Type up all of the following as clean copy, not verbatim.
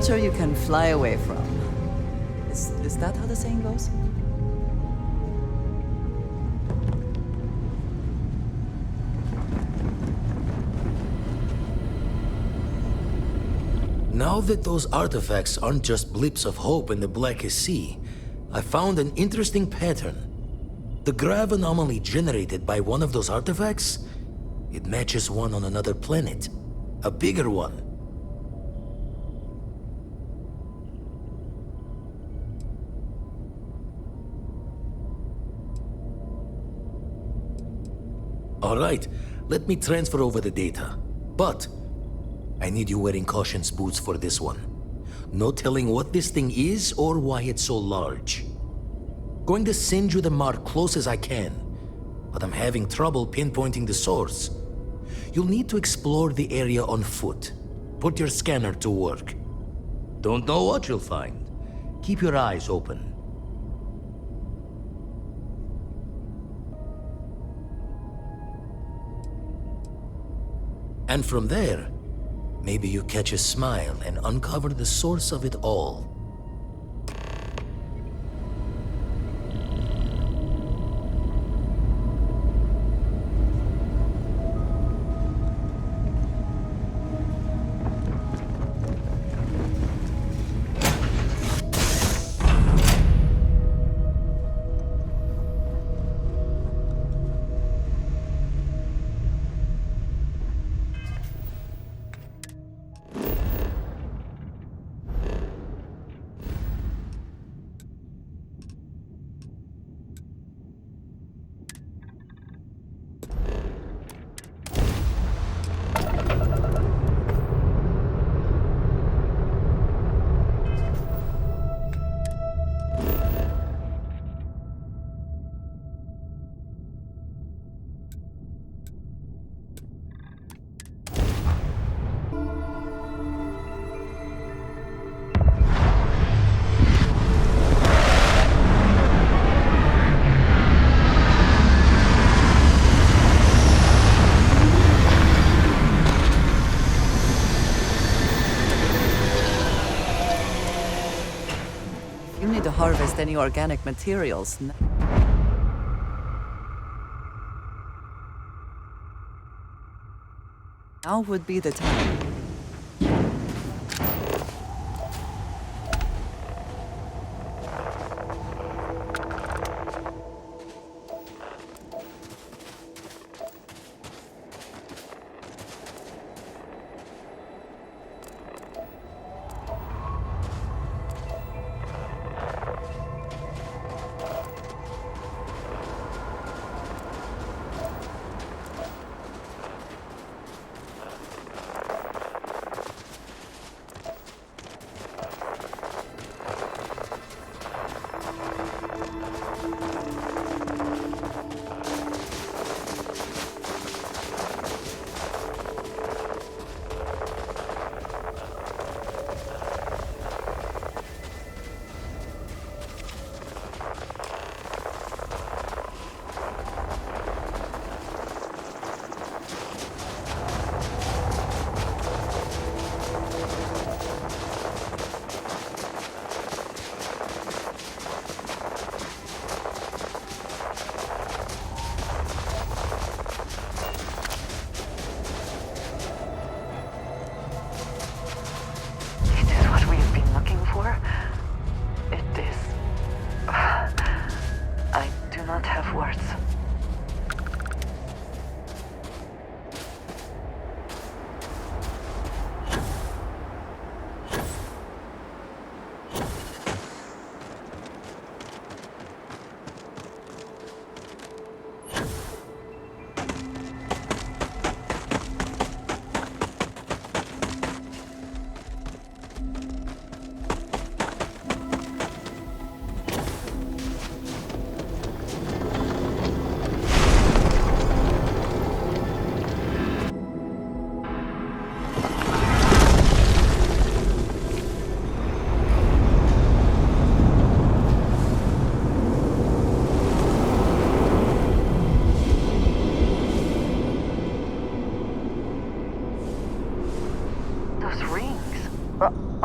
adventure you can fly away from. Is that how the saying goes? Now that those artifacts aren't just blips of hope in the blackest sea, I found an interesting pattern. The grav anomaly generated by one of those artifacts, it matches one on another planet. A bigger one. All right, let me transfer over the data. But I need you wearing caution's boots for this one. No telling what this thing is or why it's so large. Going to send you the mark close as I can, but I'm having trouble pinpointing the source. You'll need to explore the area on foot. Put your scanner to work. Don't know what you'll find. Keep your eyes open. And from there, maybe you catch a smile and uncover the source of it all. You need to harvest any organic materials. Now would be the time.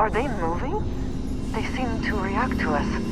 Are they moving? They seem to react to us.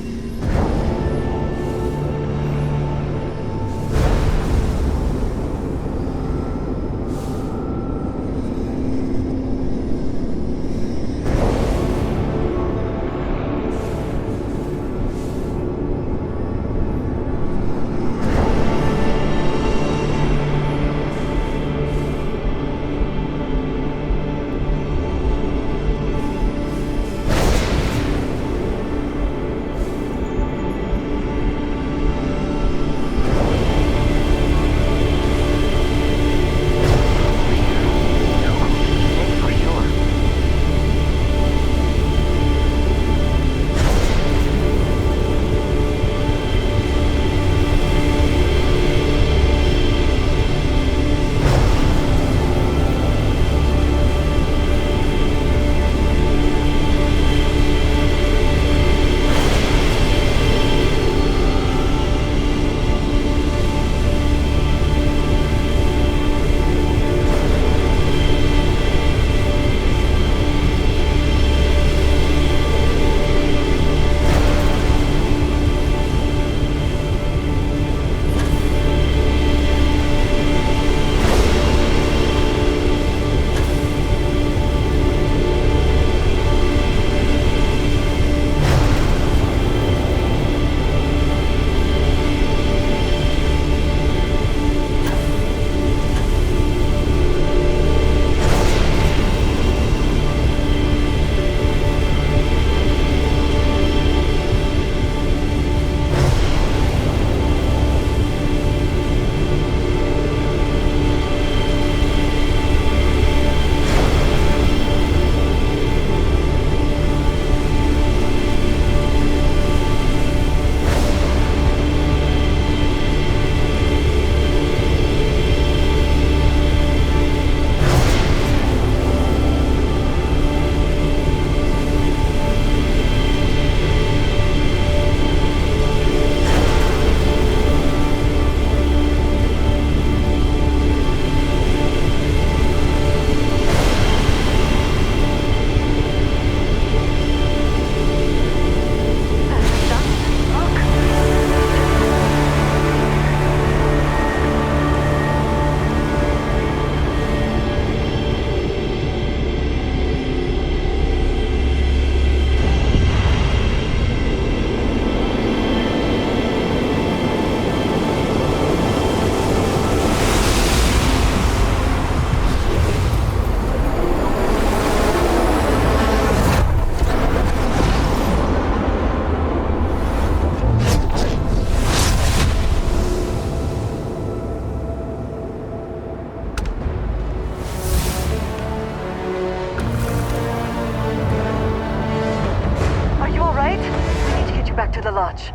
the lodge.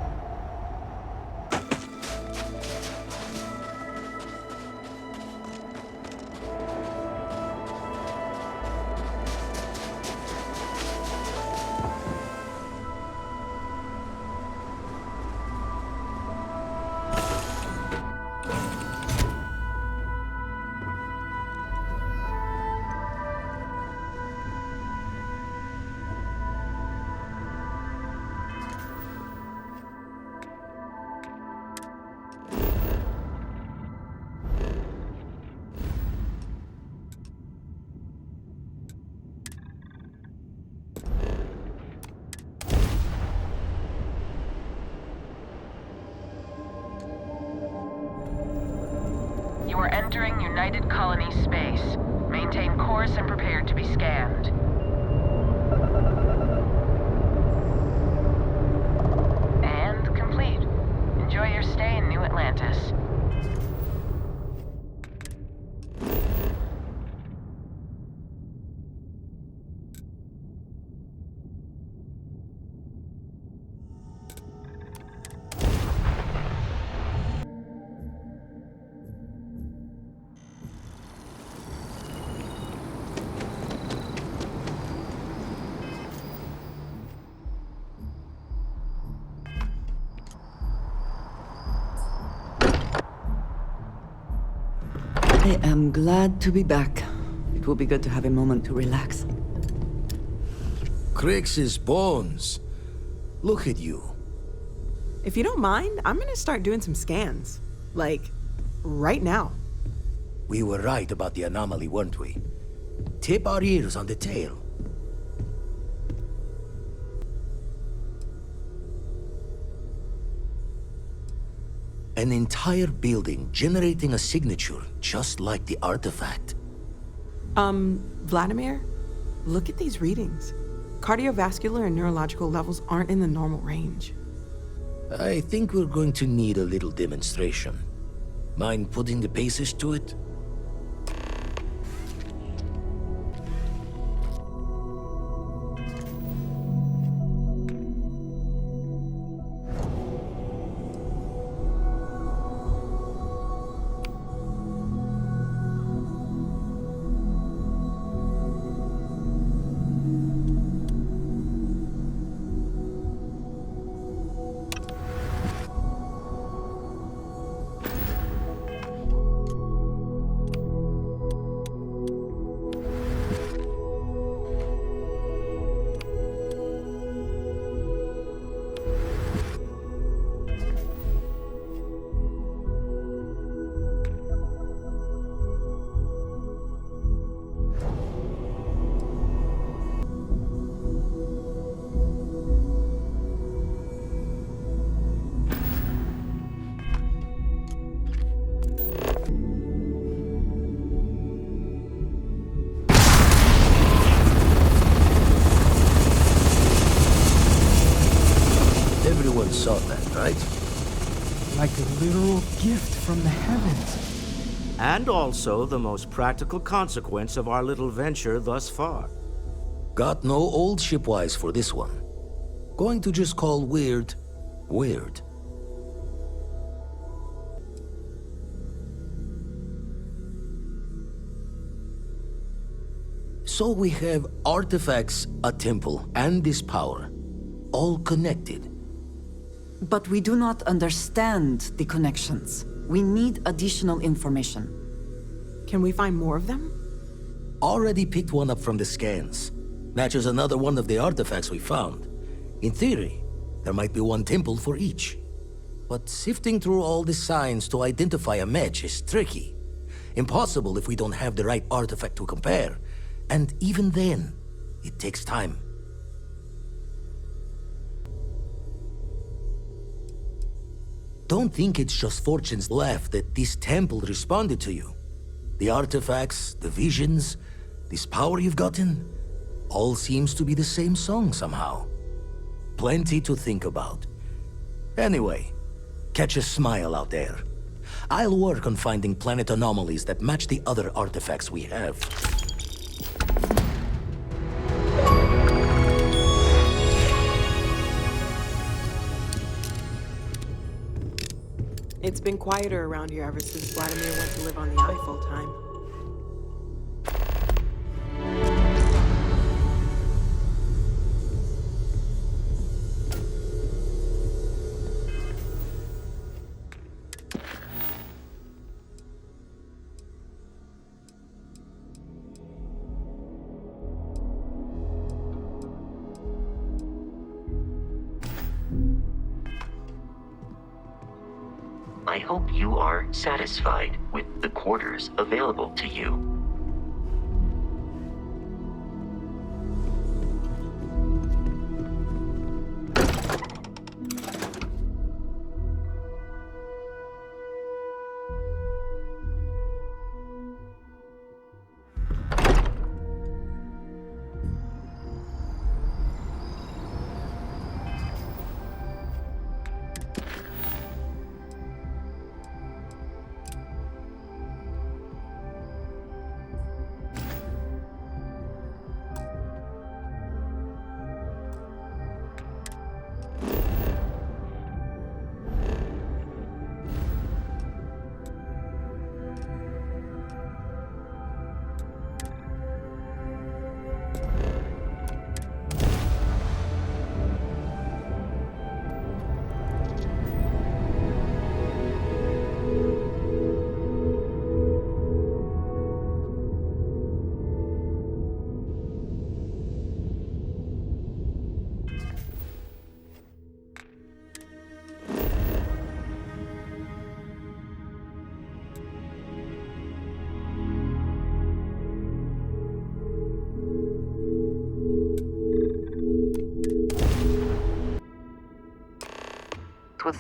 You are entering United Colony space. Maintain course and prepare to be scanned. And complete. Enjoy your stay in New Atlantis. I am glad to be back. It will be good to have a moment to relax. Crix's bones. Look at you. If you don't mind, I'm gonna start doing some scans. Like, right now. We were right about the anomaly, weren't we? Tip our ears on the tail. An entire building generating a signature just like the artifact. Vladimir, look at these readings. Cardiovascular and neurological levels aren't in the normal range. I think we're going to need a little demonstration. Mind putting the paces to it? Everyone saw that, right? Like a literal gift from the heavens. And also the most practical consequence of our little venture thus far. Got no old shipwise for this one. Going to just call weird, weird. So we have artifacts, a temple, and this power, all connected. But we do not understand the connections. We need additional information. Can we find more of them? Already picked one up from the scans. Matches another one of the artifacts we found. In theory, there might be one temple for each. But sifting through all the signs to identify a match is tricky. Impossible if we don't have the right artifact to compare. And even then, it takes time. Don't think it's just fortune's left that this temple responded to you. The artifacts, the visions, this power you've gotten, all seems to be the same song somehow. Plenty to think about. Anyway, catch a smile out there. I'll work on finding planet anomalies that match the other artifacts we have. It's been quieter around here ever since Vladimir went to live on the Eye full time. I hope you are satisfied with the quarters available to you.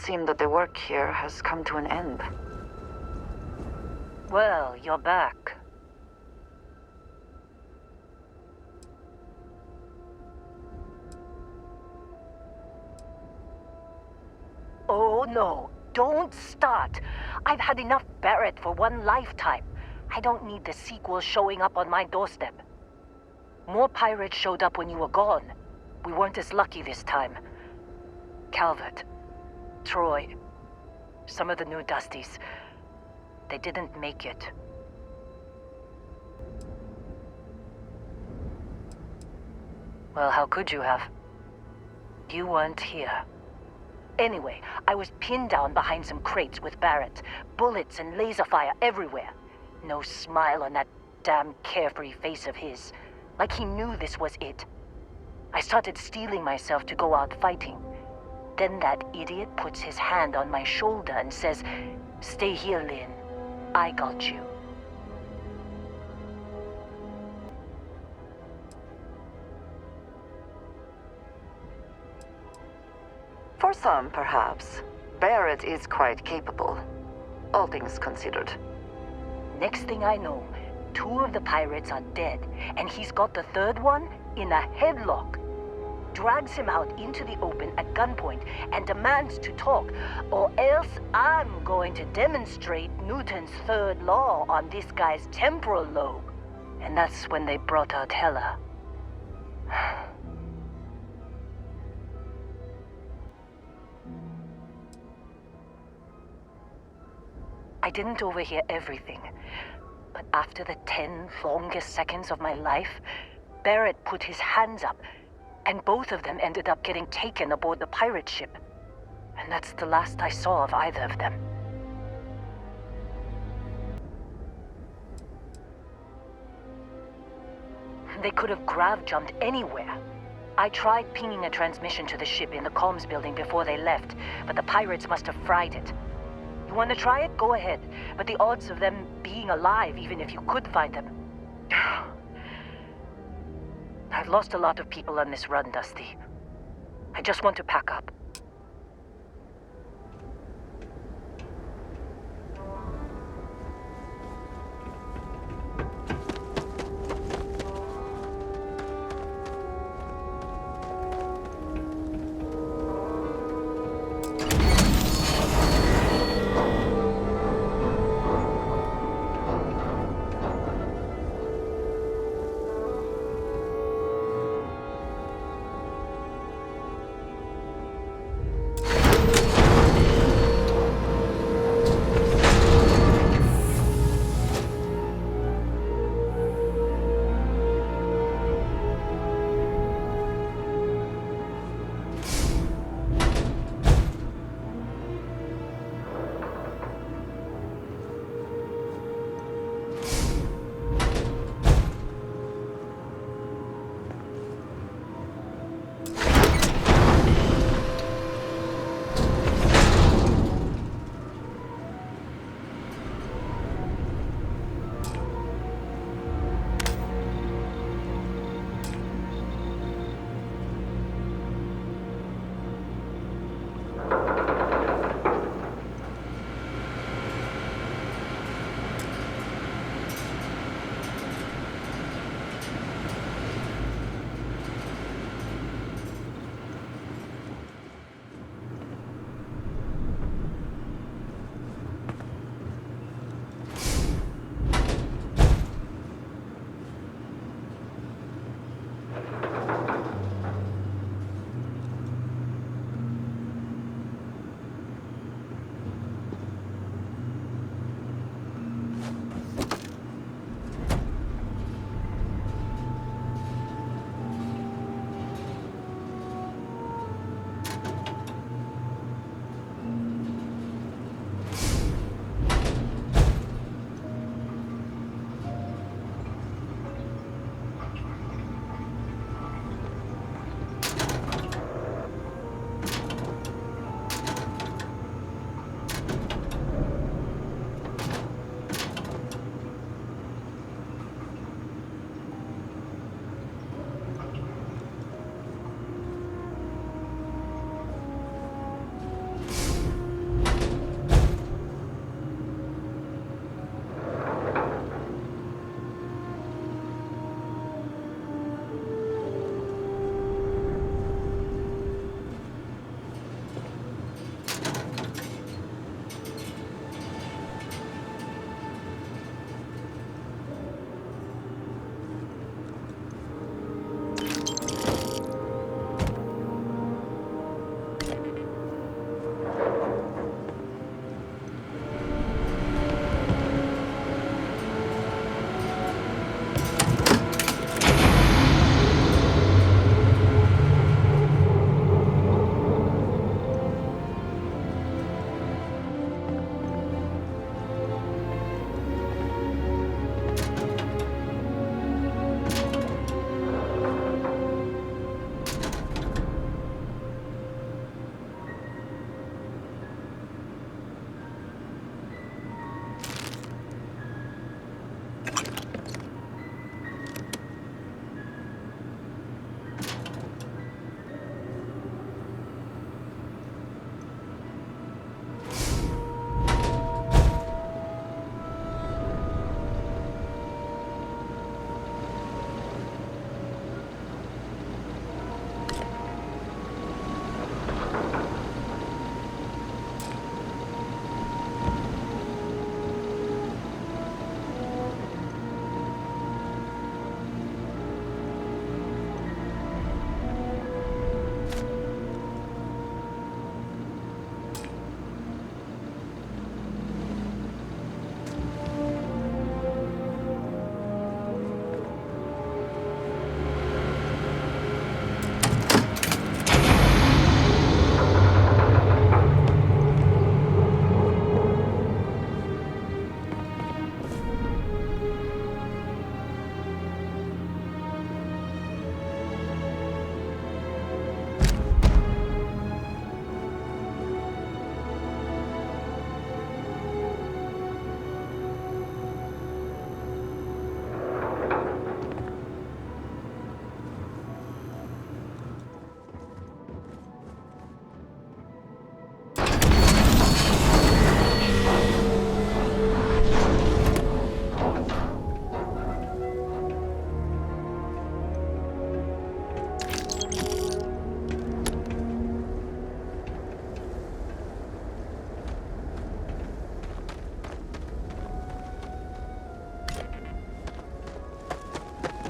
seem that the work here has come to an end. Well, you're back. Oh no, don't start. I've had enough Barrett for one lifetime. I don't need the sequel showing up on my doorstep. More pirates showed up when you were gone. We weren't as lucky this time. Calvert, Troy, some of the new Dusties, they didn't make it. Well, how could you have? You weren't here. Anyway, I was pinned down behind some crates with Barrett. Bullets and laser fire everywhere. No smile on that damn carefree face of his. Like he knew this was it. I started steeling myself to go out fighting. Then that idiot puts his hand on my shoulder and says, "Stay here, Lynn. I got you." For some, perhaps. Barrett is quite capable. All things considered. Next thing I know, 2 of the pirates are dead, and he's got the 3rd one in a headlock. Drags him out into the open at gunpoint and demands to talk, or else I'm going to demonstrate Newton's 3rd law on this guy's temporal lobe. And that's when they brought out Hella. I didn't overhear everything, but after the 10 longest seconds of my life, Barrett put his hands up, and both of them ended up getting taken aboard the pirate ship. And that's the last I saw of either of them. They could have grav-jumped anywhere. I tried pinging a transmission to the ship in the comms building before they left, but the pirates must have fried it. You want to try it? Go ahead. But the odds of them being alive, even if you could find them... I've lost a lot of people on this run, Dusty. I just want to pack up.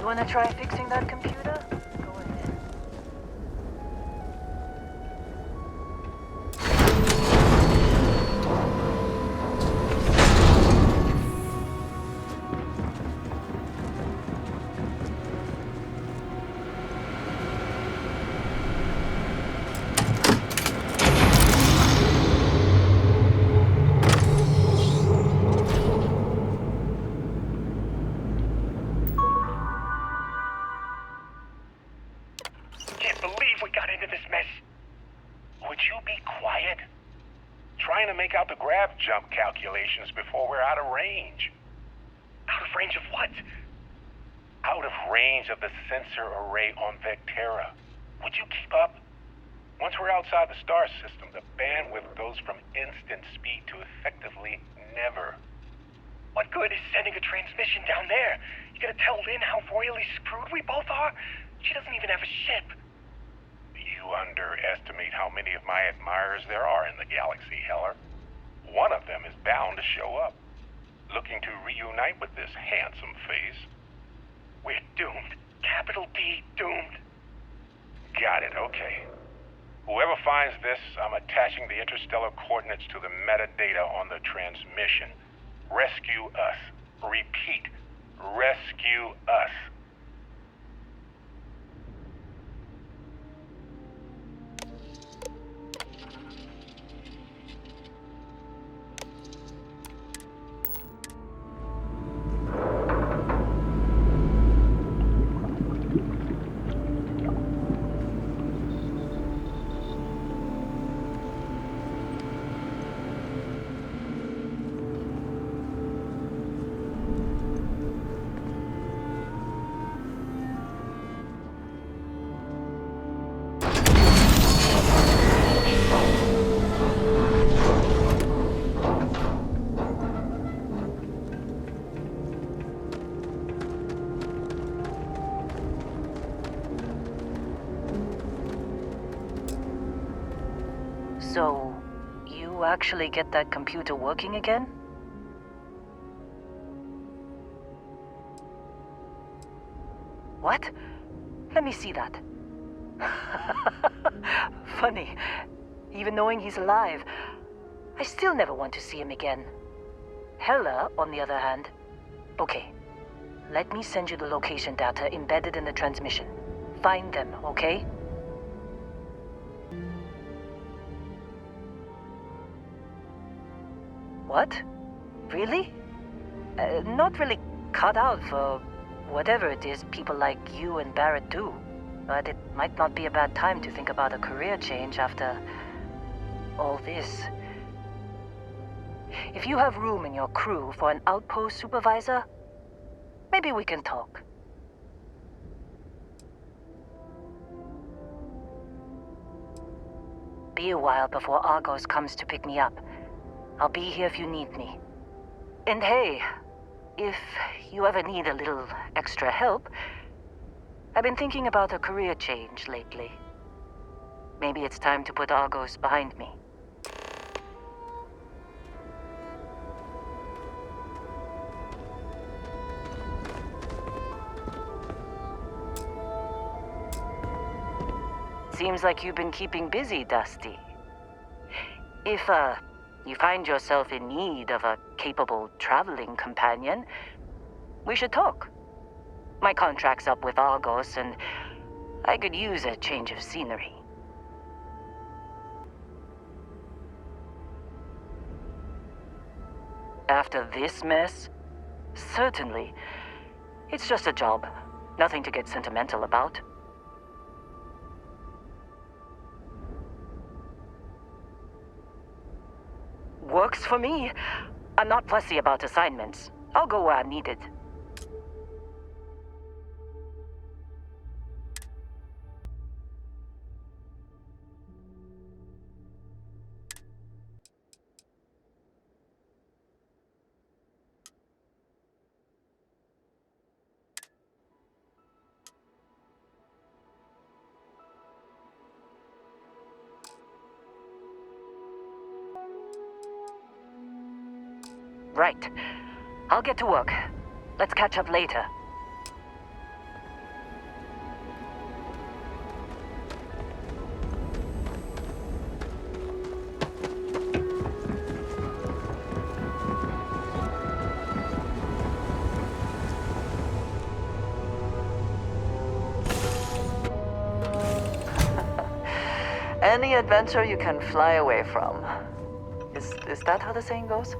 You wanna try fixing that computer? Go ahead. Jump calculations before we're out of range. Out of range of what? Out of range of the sensor array on Vectera. Would you keep up? Once we're outside the star system, the bandwidth goes from instant speed to effectively never. What good is sending a transmission down there? You gonna tell Lynn how royally screwed we both are? She doesn't even have a ship. You underestimate how many of my admirers there are in the galaxy, Heller. One of them is bound to show up, looking to reunite with this handsome face. We're doomed. Capital D, doomed. Got it, okay. Whoever finds this, I'm attaching the interstellar coordinates to the metadata on the transmission. Rescue us. Repeat, rescue us. So, you actually get that computer working again? What? Let me see that. Funny. Even knowing he's alive, I still never want to see him again. Hella, on the other hand. Okay. Let me send you the location data embedded in the transmission. Find them, okay? What? Really? Not really cut out for whatever it is people like you and Barrett do. But it might not be a bad time to think about a career change after all this. If you have room in your crew for an outpost supervisor, maybe we can talk. Be a while before Argos comes to pick me up. I'll be here if you need me. And hey, if you ever need a little extra help, I've been thinking about a career change lately. Maybe it's time to put Argos behind me. Seems like you've been keeping busy, Dusty. If, you find yourself in need of a capable traveling companion, we should talk. My contract's up with Argos, and I could use a change of scenery. After this mess? Certainly. It's just a job. Nothing to get sentimental about. Works for me. I'm not fussy about assignments. I'll go where I'm needed. Right. I'll get to work. Let's catch up later. Any adventure you can fly away from. Is that how the saying goes?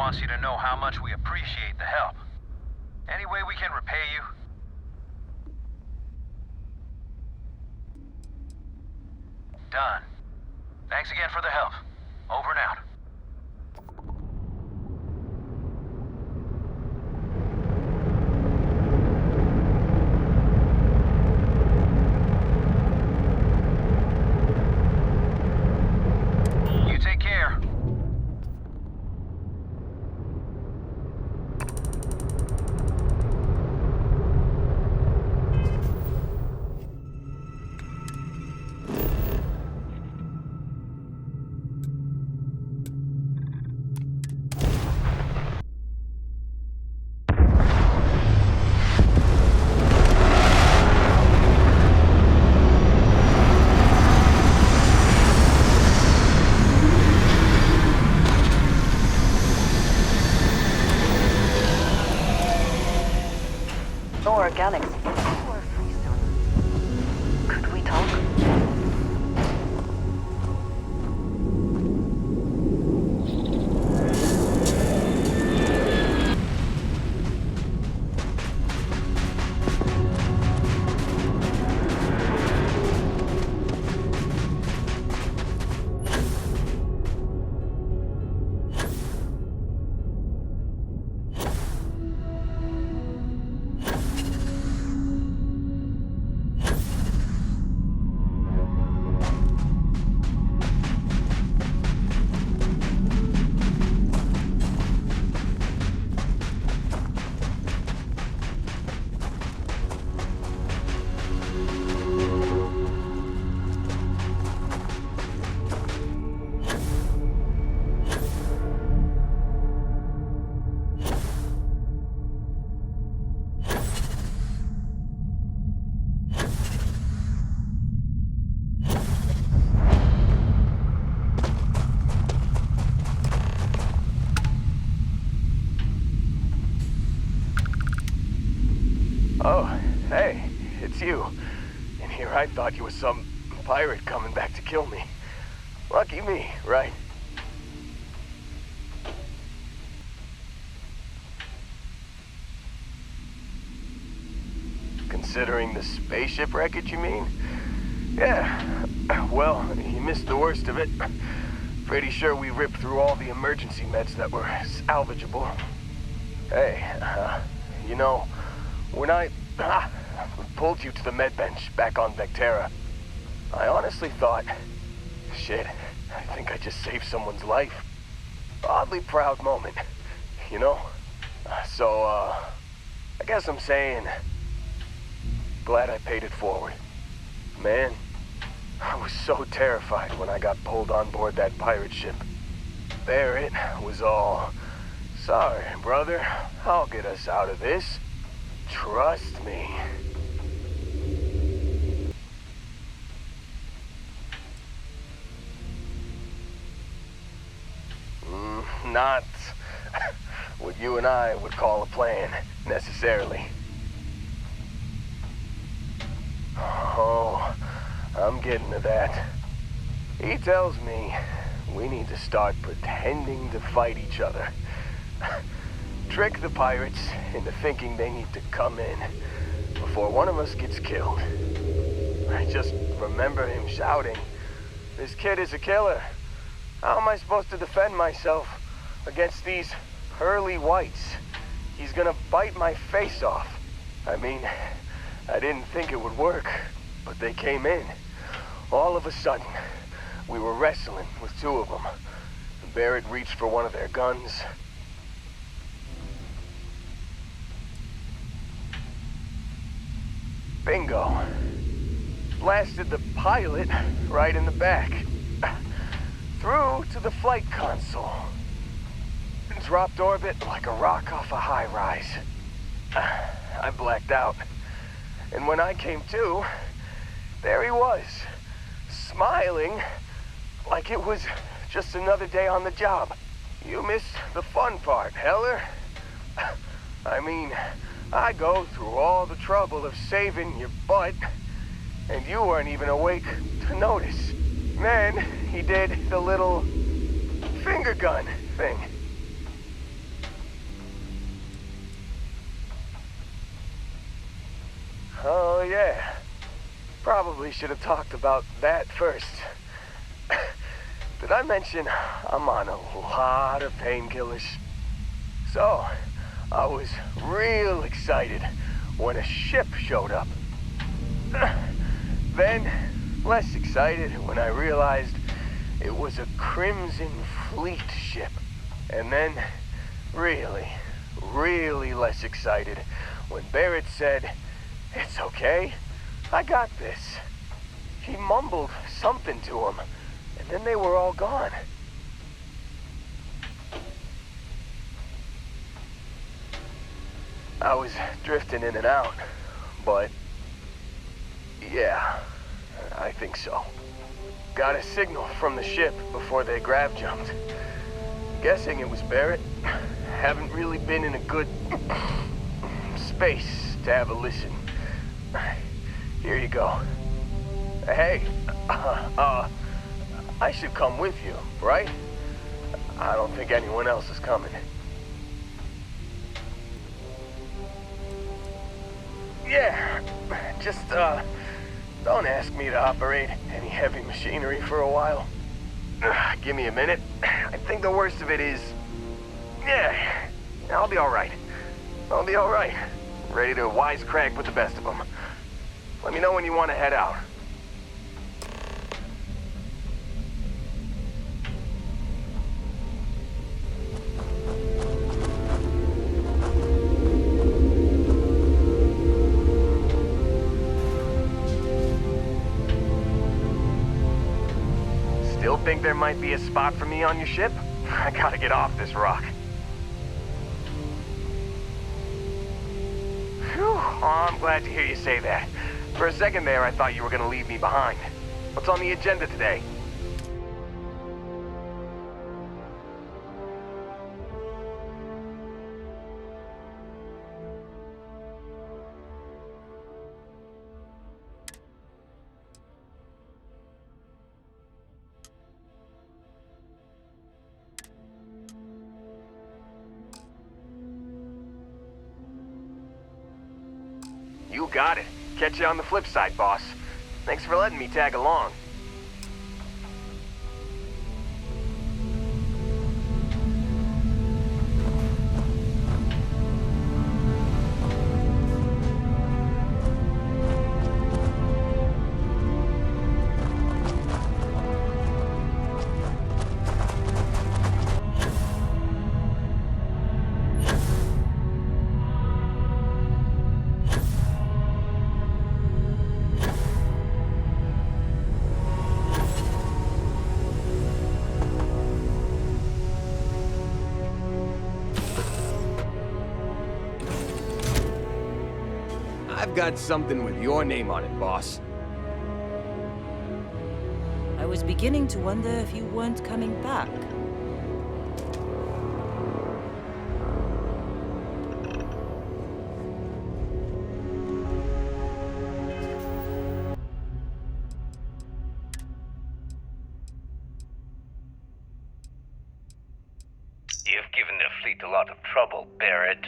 wants you to know how much we appreciate the help. Any way we can repay you? Done. Thanks again for the help. Over and out. You take care. Organics. You are free soon. Could we talk? Oh, hey, it's you. And here I thought you were some pirate coming back to kill me. Lucky me, right? Considering the spaceship wreckage, you mean? Yeah, well, you missed the worst of it. Pretty sure we ripped through all the emergency meds that were salvageable. Hey, you know, when I pulled you to the med bench back on Vectera, I honestly thought, shit, I think I just saved someone's life. Oddly proud moment, you know? So, I guess I'm saying, glad I paid it forward. Man, I was so terrified when I got pulled on board that pirate ship. Barrett was all, sorry, brother, I'll get us out of this. Trust me. Not what you and I would call a plan, necessarily. Oh, I'm getting to that. He tells me we need to start pretending to fight each other. Trick the pirates into thinking they need to come in before one of us gets killed. I just remember him shouting, "This kid is a killer. How am I supposed to defend myself against these pearly whites? He's gonna bite my face off." I mean, I didn't think it would work, but they came in. All of a sudden, we were wrestling with two of them. Barrett reached for one of their guns. Bingo. Blasted the pilot right in the back. Through to the flight console. Dropped orbit like a rock off a high-rise. I blacked out. And when I came to, there he was, smiling like it was just another day on the job. You missed the fun part, Heller. I mean, I go through all the trouble of saving your butt, and you weren't even awake to notice. Then he did the little finger gun thing. Oh yeah, probably should have talked about that first. Did I mention I'm on a lot of painkillers? So, I was real excited when a ship showed up. Then, less excited when I realized it was a Crimson Fleet ship. And then, really, really less excited when Barrett said, "It's okay, I got this." He mumbled something to him, and then they were all gone. I was drifting in and out, but yeah, I think so. Got a signal from the ship before they grav jumped. Guessing it was Barrett. Haven't really been in a good space to have a listen. Here you go. Hey, I should come with you, right? I don't think anyone else is coming. Yeah, just, don't ask me to operate any heavy machinery for a while. Give me a minute. I think the worst of it is... Yeah, I'll be alright. I'll be alright. Ready to wisecrack with the best of them. Let me know when you want to head out. Still think there might be a spot for me on your ship? I gotta get off this rock. Phew, oh, I'm glad to hear you say that. For a second there, I thought you were gonna leave me behind. What's on the agenda today? got it. Catch you on the flip side, boss. Thanks for letting me tag along. I've got something with your name on it, boss. I was beginning to wonder if you weren't coming back. You've given the fleet a lot of trouble, Barrett.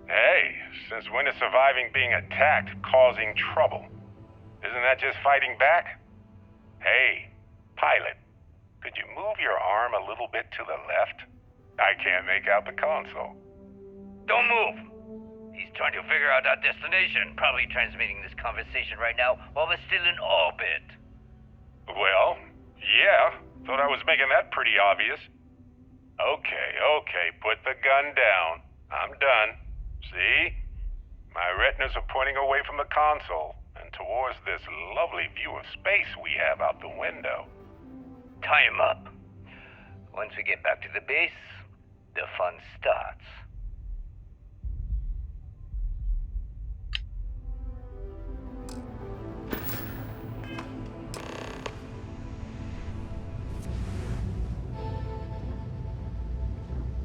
Hey, since when is surviving being attacked causing trouble? Isn't that just fighting back? Hey, pilot, could you move your arm a little bit to the left? I can't make out the console. Don't move! He's trying to figure out our destination, probably transmitting this conversation right now while we're still in orbit. Well, yeah, thought I was making that pretty obvious. Okay, put the gun down. I'm done. See? My retinas are pointing away from the console and towards this lovely view of space we have out the window. Tie him up. Once we get back to the base, the fun starts.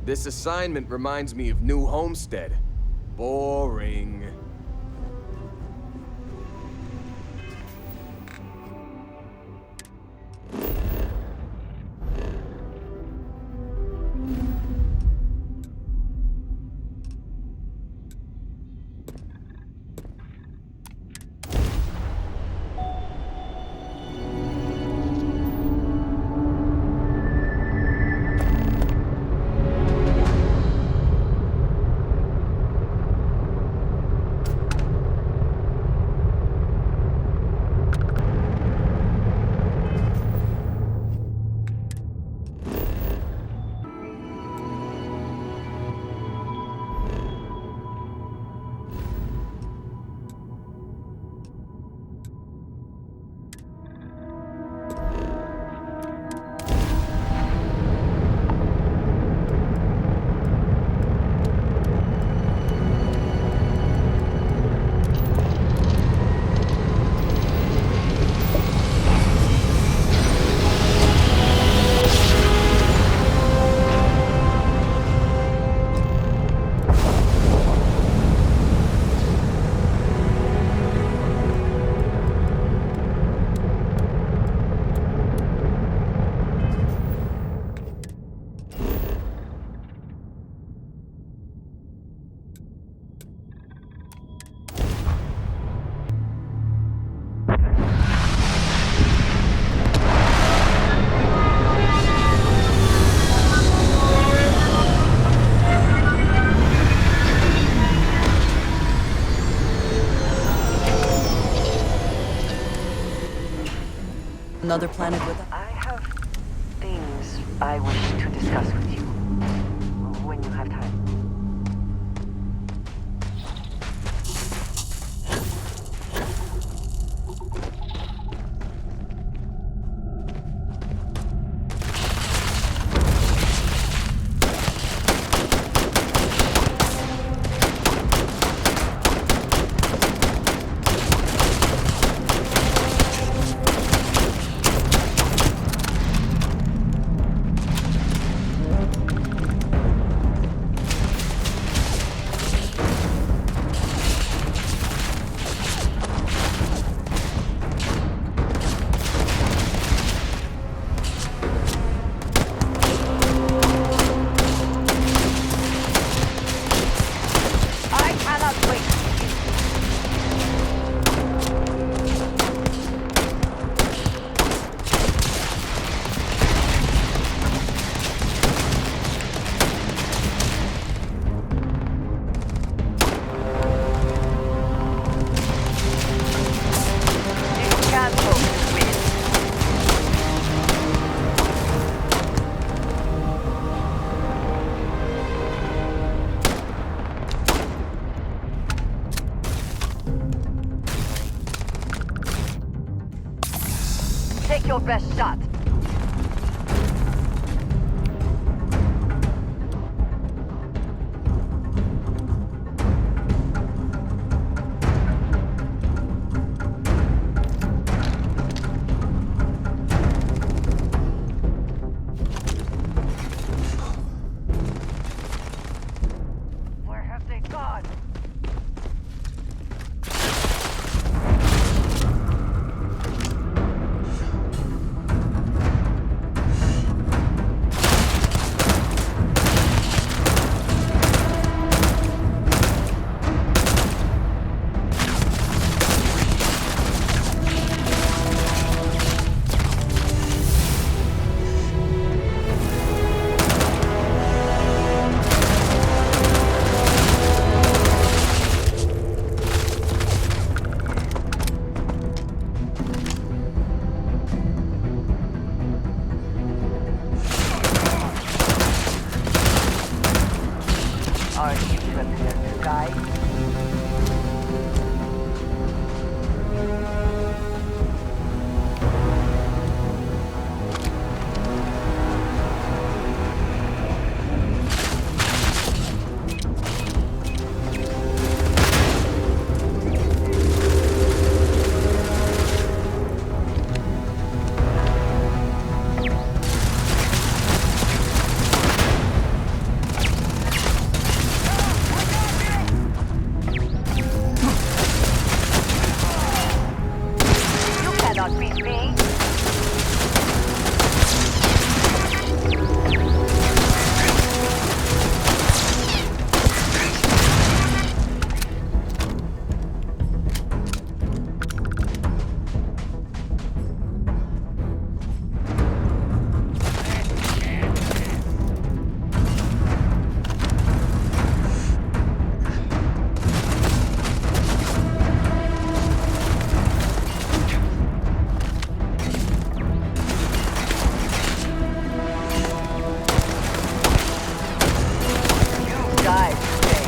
This assignment reminds me of New Homestead. Boring. Another planet with I have things I wish to discuss with you when you have time. Take your best shot. Where have they gone? Are you prepared to die? You cannot beat me. You died today.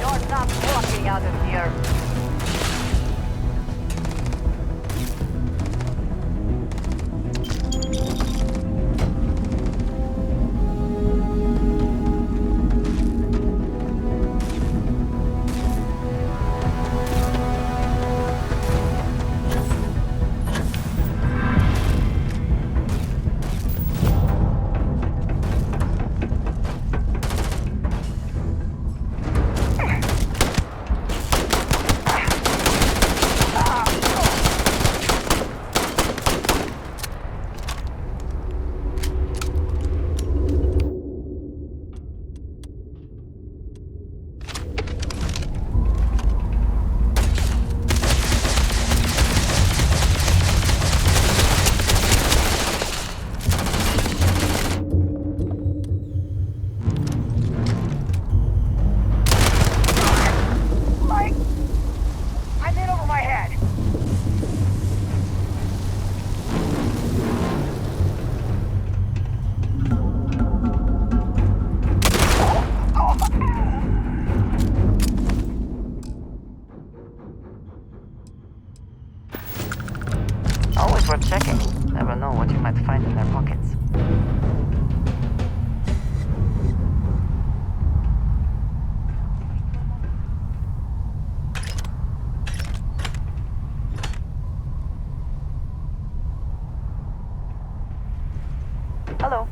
You're not walking out of here. I'm in over my head. Always worth checking. Never know what you might find in their pockets. Hello.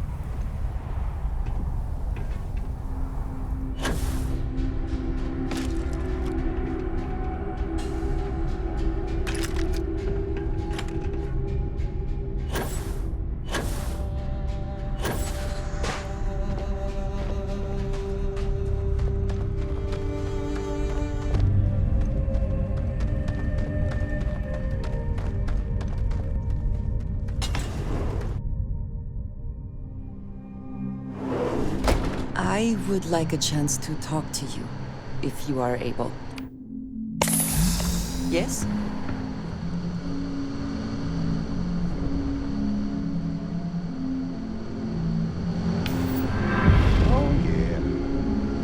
I would like a chance to talk to you, if you are able. Yes? Oh, yeah.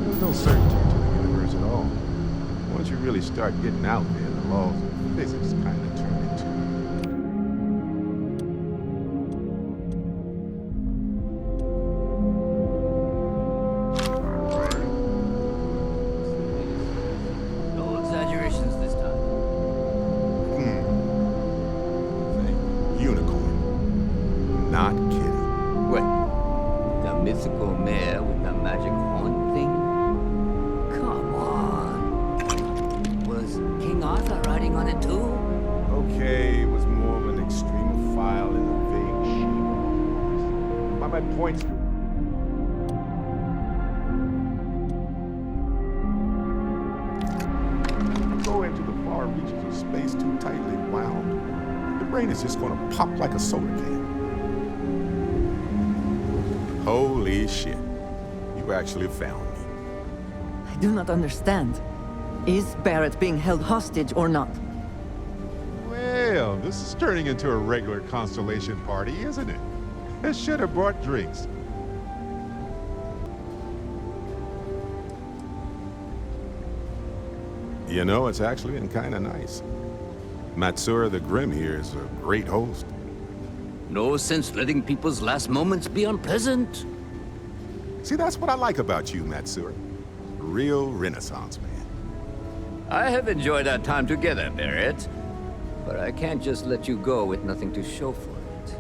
There's no certainty to the universe at all. Once you really start getting out there, the laws of physics kind of turn into... No exaggerations this time. Unicorn. Not kidding. Wait, the mythical mare with the magic horn thing? Come on. Was King Arthur riding on it too? Okay, it was more of an extremophile in a vague shape. By my points... Go into the far reaches of space too tightly wound, the brain is just gonna pop like a soda can. Holy shit. You actually found me. I do not understand. Is Barrett being held hostage or not? Well, this is turning into a regular Constellation party, isn't it? I should have brought drinks. You know, it's actually been kind of nice. Matsura the Grim here is a great host. No sense letting people's last moments be unpleasant. See, that's what I like about you, Matsura. A real Renaissance man. I have enjoyed our time together, Barrett. But I can't just let you go with nothing to show for it.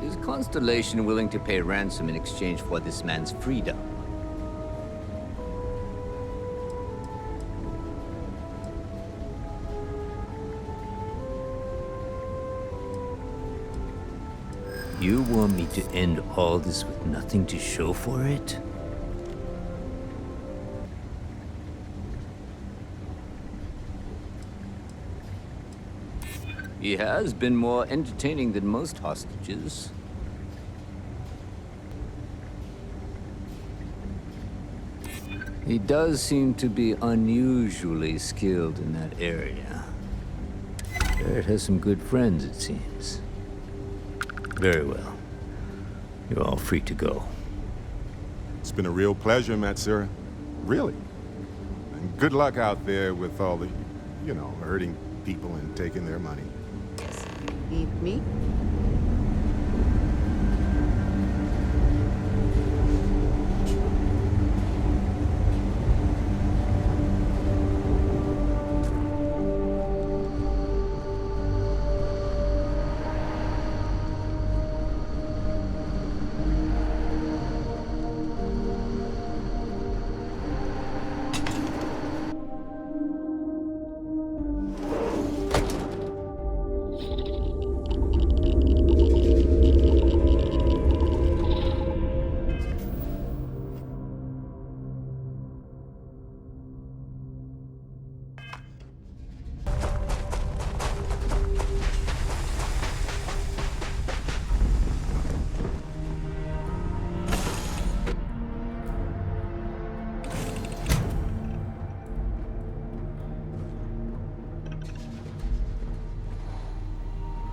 Is Constellation willing to pay ransom in exchange for this man's freedom? You want me to end all this with nothing to show for it? He has been more entertaining than most hostages. He does seem to be unusually skilled in that area. Barrett has some good friends, it seems. Very well. You're all free to go. It's been a real pleasure, Matsura. Really. And good luck out there with all the, you know, hurting people and taking their money. Need me?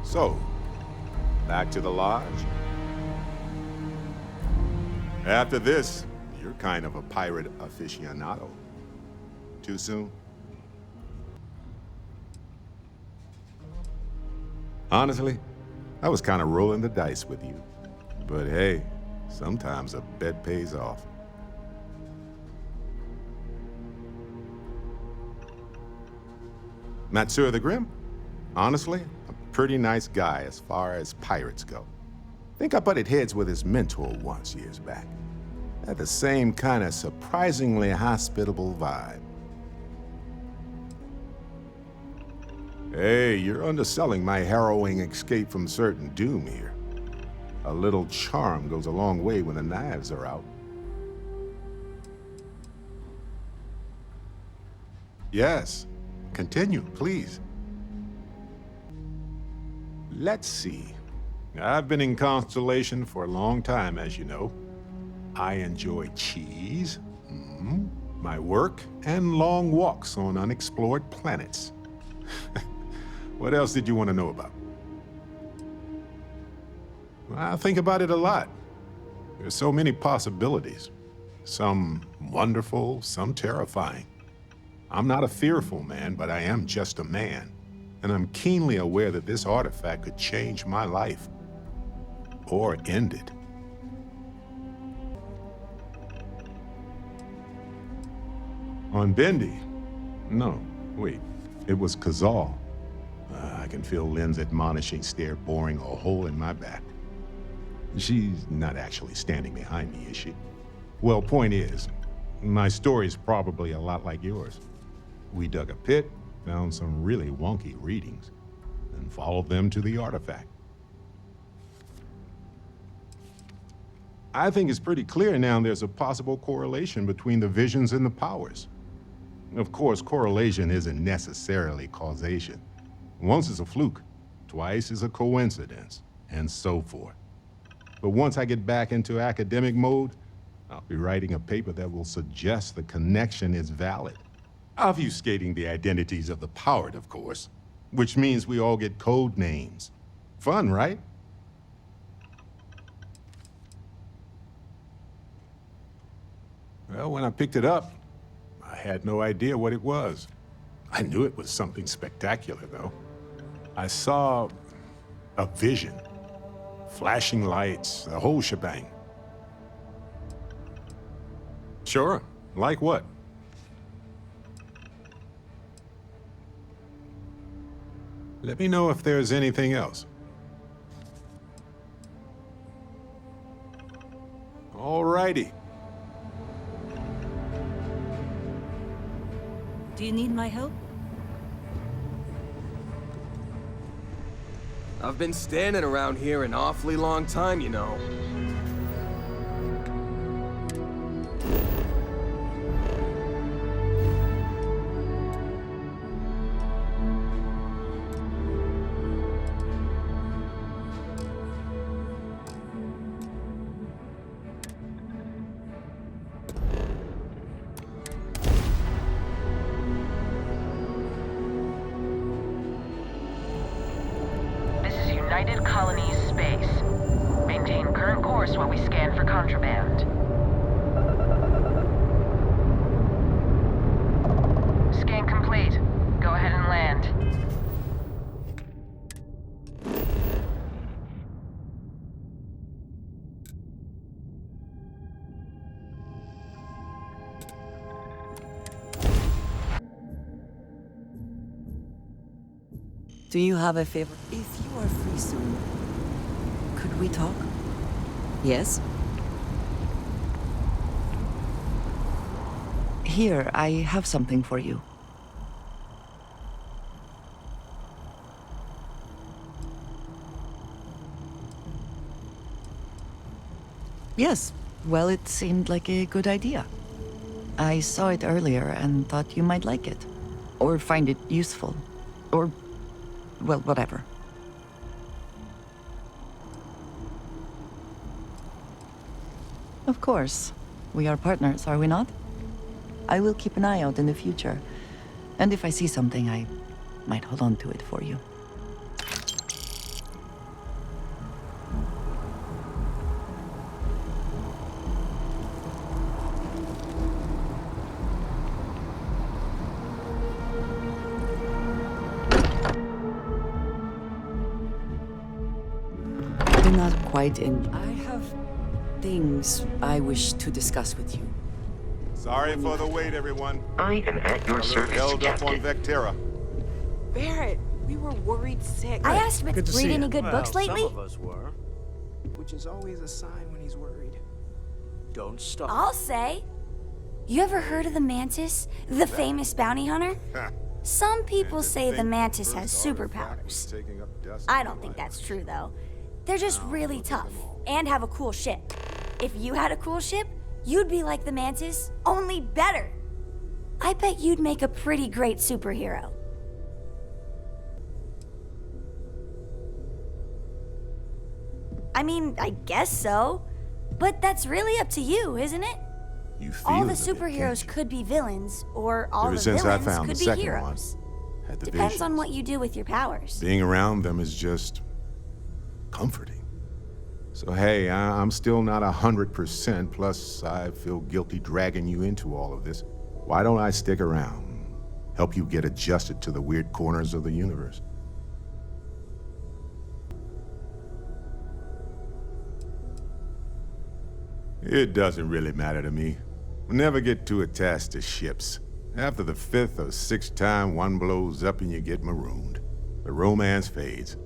So, back to the lodge. After this, you're kind of a pirate aficionado. Too soon? Honestly, I was kind of rolling the dice with you. But hey, sometimes a bet pays off. Matsura the Grim? Honestly, a pretty nice guy as far as pirates go. Think I butted heads with his mentor once years back. Had the same kind of surprisingly hospitable vibe. Hey, you're underselling my harrowing escape from certain doom here. A little charm goes a long way when the knives are out. Yes, continue, please. Let's see. I've been in Constellation for a long time, as you know. I enjoy cheese, my work, and long walks on unexplored planets. What else did you want to know about? I think about it a lot. There's so many possibilities. Some wonderful, some terrifying. I'm not a fearful man, but I am just a man. And I'm keenly aware that this artifact could change my life. Or end it. On Bendy? No, wait. It was Kazal. I can feel Lynn's admonishing stare boring a hole in my back. She's not actually standing behind me, is she? Well, point is, my story's probably a lot like yours. We dug a pit, found some really wonky readings, and followed them to the artifact. I think it's pretty clear now there's a possible correlation between the visions and the powers. Of course, correlation isn't necessarily causation. Once is a fluke, twice is a coincidence, and so forth. But once I get back into academic mode, I'll be writing a paper that will suggest the connection is valid. Obfuscating the identities of the powered, of course, which means we all get code names. Fun, right? Well, when I picked it up, I had no idea what it was. I knew it was something spectacular, though. I saw a vision. Flashing lights, the whole shebang. Sure. Like what? Let me know if there's anything else. All righty. Do you need my help? I've been standing around here an awfully long time, you know. United Colonies space. Maintain current course while we scan for contraband. Scan complete. Go ahead and land. Do you have a favor? If you are free soon, could we talk? Yes? Here, I have something for you. Yes, well, it seemed like a good idea. I saw it earlier and thought you might like it. Or find it useful. Or well, whatever. Of course. We are partners, are we not? I will keep an eye out in the future. And if I see something, I might hold on to it for you. Not quite in. I have things I wish to discuss with you. Sorry for the wait, everyone. I am at your service, held up on Captain. Vectera. Barrett, we were worried sick. I asked him if he's read any good books lately. Some of us were. Which is always a sign when he's worried. Don't stop. I'll say. You ever heard of the Mantis? The famous bounty hunter? Some people say the Mantis has superpowers. I don't think that's true, though. They're just really tough and have a cool ship. If you had a cool ship, you'd be like the Mantis, only better. I bet you'd make a pretty great superhero. I mean, I guess so. But that's really up to you, isn't it? You feel all the it a bit, superheroes can't you? could be villains, or all Ever the since I villains found could the be second heroes. one, had the Depends visions. on what you do with your powers. Being around them is just comforting. So hey, I'm still not 100%, plus I feel guilty dragging you into all of this. Why don't I stick around, help you get adjusted to the weird corners of the universe? It doesn't really matter to me. Never get too attached to ships. After the 5th or 6th time one blows up and you get marooned, the romance fades.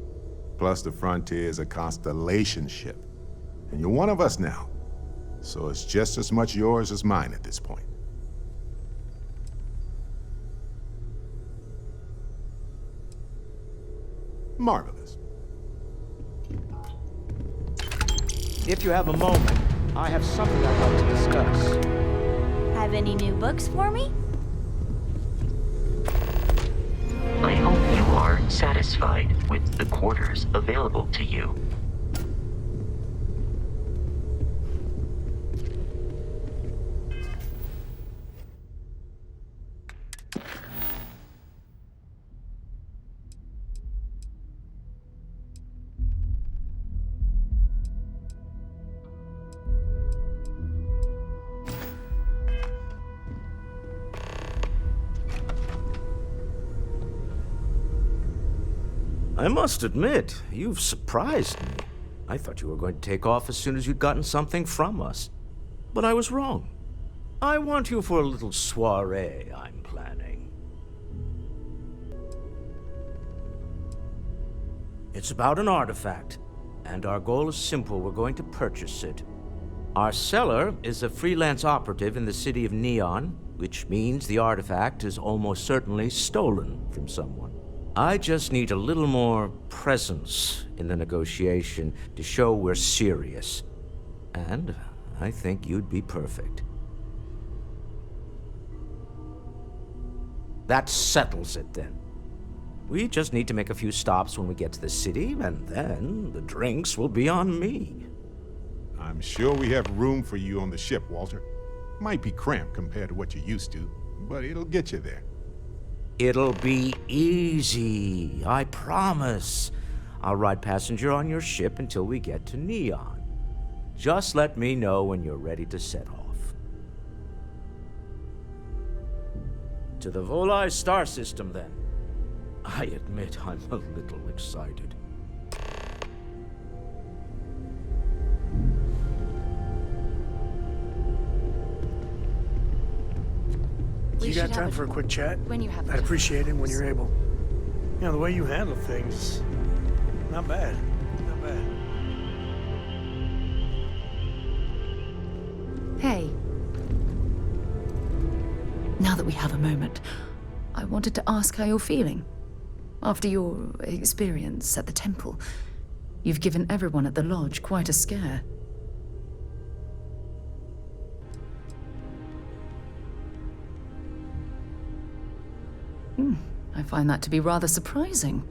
Plus the Frontier is a constellation ship. And you're one of us now. So it's just as much yours as mine at this point. Marvelous. If you have a moment, I have something I'd like to discuss. Have any new books for me? I hope you are satisfied with the quarters available to you. I must admit, you've surprised me. I thought you were going to take off as soon as you'd gotten something from us. But I was wrong. I want you for a little soiree I'm planning. It's about an artifact, and our goal is simple. We're going to purchase it. Our seller is a freelance operative in the city of Neon, which means the artifact is almost certainly stolen from someone. I just need a little more presence in the negotiation to show we're serious. And I think you'd be perfect. That settles it then. We just need to make a few stops when we get to the city, and then the drinks will be on me. I'm sure we have room for you on the ship, Walter. Might be cramped compared to what you're used to, but it'll get you there. It'll be easy, I promise. I'll ride passenger on your ship until we get to Neon. Just let me know when you're ready to set off. To the Volai star system, then. I admit I'm a little excited. You got time for a quick chat? When you have I'd appreciate it when you're able. You know, the way you handle things, not bad. Not bad. Hey. Now that we have a moment, I wanted to ask how you're feeling. After your experience at the temple, you've given everyone at the lodge quite a scare. I find that to be rather surprising.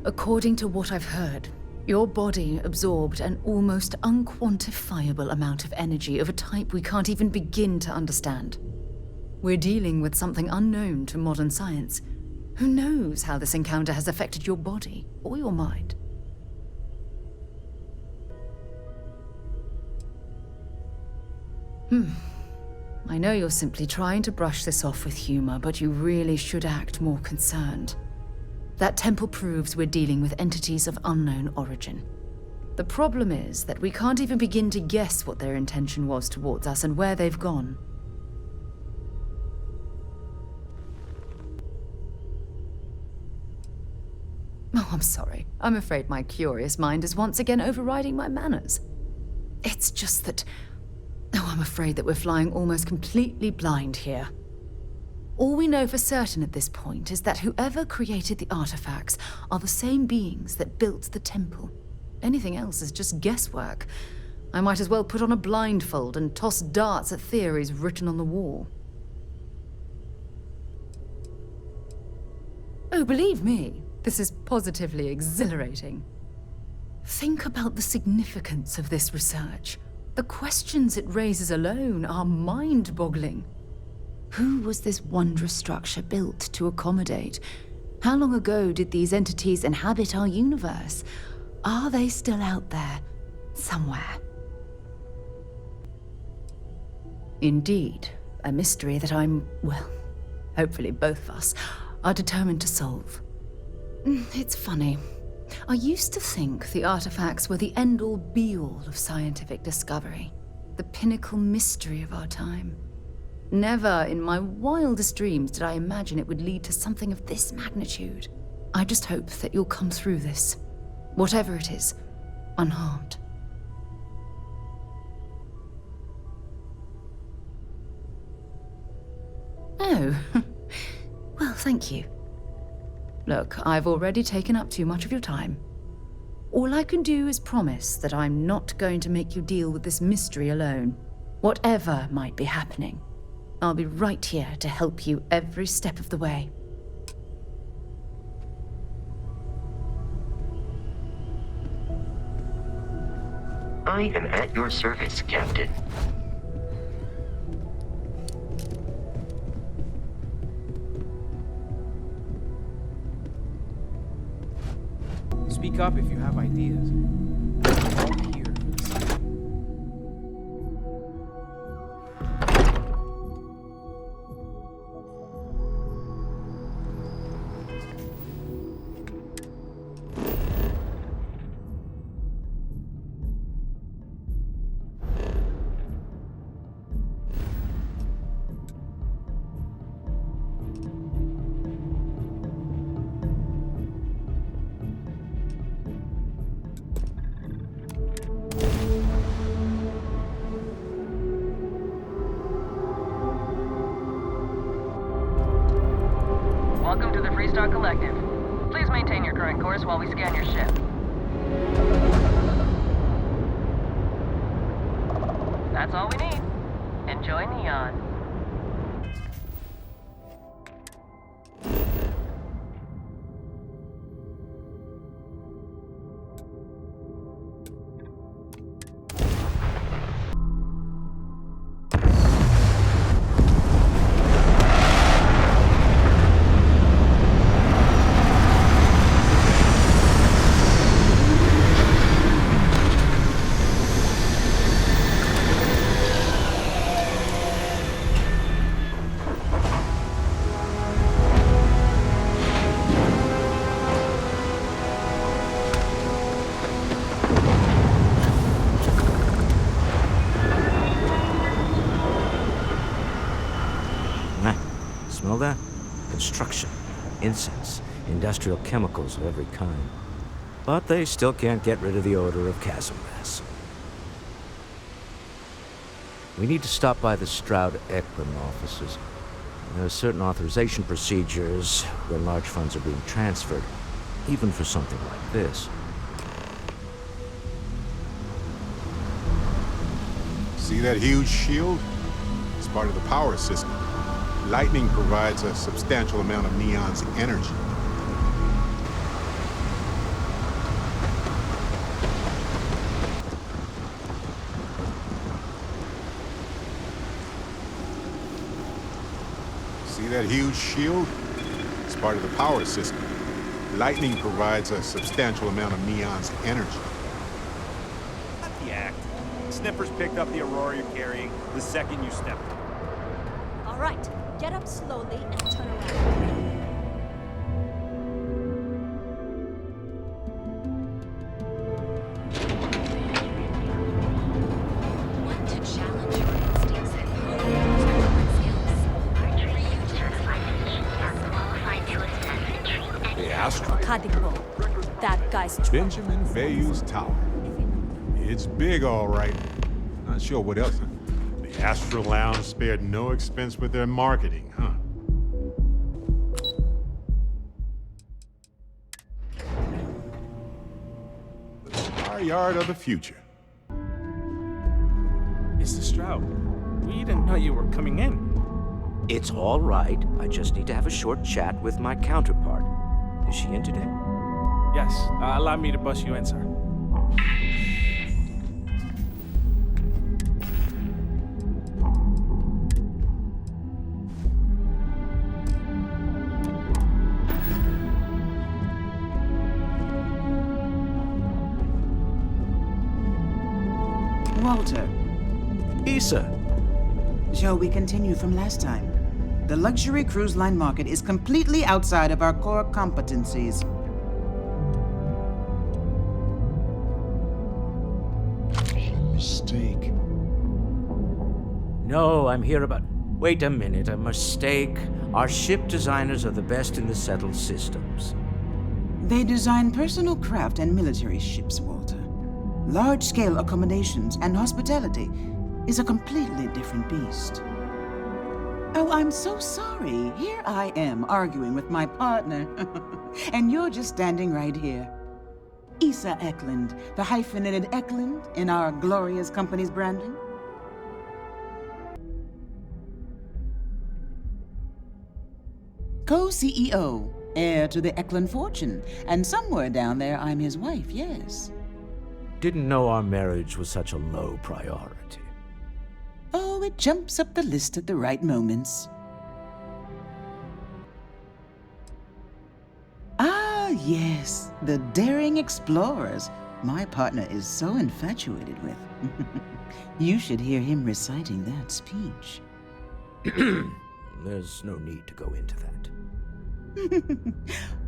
According to what I've heard, your body absorbed an almost unquantifiable amount of energy of a type we can't even begin to understand. We're dealing with something unknown to modern science. Who knows how this encounter has affected your body or your mind? I know you're simply trying to brush this off with humor, but you really should act more concerned. That temple proves we're dealing with entities of unknown origin. The problem is that we can't even begin to guess what their intention was towards us and where they've gone. Oh, I'm sorry. I'm afraid my curious mind is once again overriding my manners. It's just that... Oh, I'm afraid that we're flying almost completely blind here. All we know for certain at this point is that whoever created the artifacts are the same beings that built the temple. Anything else is just guesswork. I might as well put on a blindfold and toss darts at theories written on the wall. Oh, believe me, this is positively exhilarating. Think about the significance of this research. The questions it raises alone are mind-boggling. Who was this wondrous structure built to accommodate? How long ago did these entities inhabit our universe? Are they still out there, somewhere? Indeed, a mystery that well, hopefully both of us are determined to solve. It's funny. I used to think the artifacts were the end-all be-all of scientific discovery, the pinnacle mystery of our time. Never in my wildest dreams did I imagine it would lead to something of this magnitude. I just hope that you'll come through this, whatever it is, unharmed. Oh, well, thank you. Look, I've already taken up too much of your time. All I can do is promise that I'm not going to make you deal with this mystery alone. Whatever might be happening, I'll be right here to help you every step of the way. I am at your service, Captain. Speak up if you have ideas. We're all here for the same. Welcome to the Freestar Collective. Please maintain your current course while we scan your ship. That's all we need. Enjoy Neon. Smell that? Construction, incense, industrial chemicals of every kind. But they still can't get rid of the odor of chasm gas. We need to stop by the Stroud-Ekman offices. There are certain authorization procedures when large funds are being transferred, even for something like this. See that huge shield? It's part of the power system. Lightning provides a substantial amount of Neon's energy. See that huge shield? It's part of the power system. Lightning provides a substantial amount of Neon's energy. Not the act. Sniffers picked up the Aurora you're carrying the second you stepped in. All right. Get up slowly and turn around. Want to challenge your instincts and hone skills? Archery certification has qualified to attend The Astro. That guy's truck. Benjamin Bayou's tower. It's big, all right. Not sure what else. The Astro Lounge spared no expense with their marketing, huh? The Star Yard of the future. Mr. Stroud, we didn't know you were coming in. It's all right. I just need to have a short chat with my counterpart. Is she in today? Yes, allow me to bust you in, sir. Walter. Issa. Shall we continue from last time? The luxury cruise line market is completely outside of our core competencies. Mistake. No, I'm here about... Wait a minute, a mistake. Our ship designers are the best in the settled systems. They design personal craft and military ships, Walter. Large-scale accommodations and hospitality is a completely different beast. Oh, I'm so sorry. Here I am arguing with my partner. And you're just standing right here. Issa Eklund, the hyphenated Eklund in our glorious company's branding. Co-CEO, heir to the Eklund fortune, and somewhere down there I'm his wife, yes. Didn't know our marriage was such a low priority. Oh, it jumps up the list at the right moments. Ah, yes, the daring explorers my partner is so infatuated with. You should hear him reciting that speech. There's no need to go into that.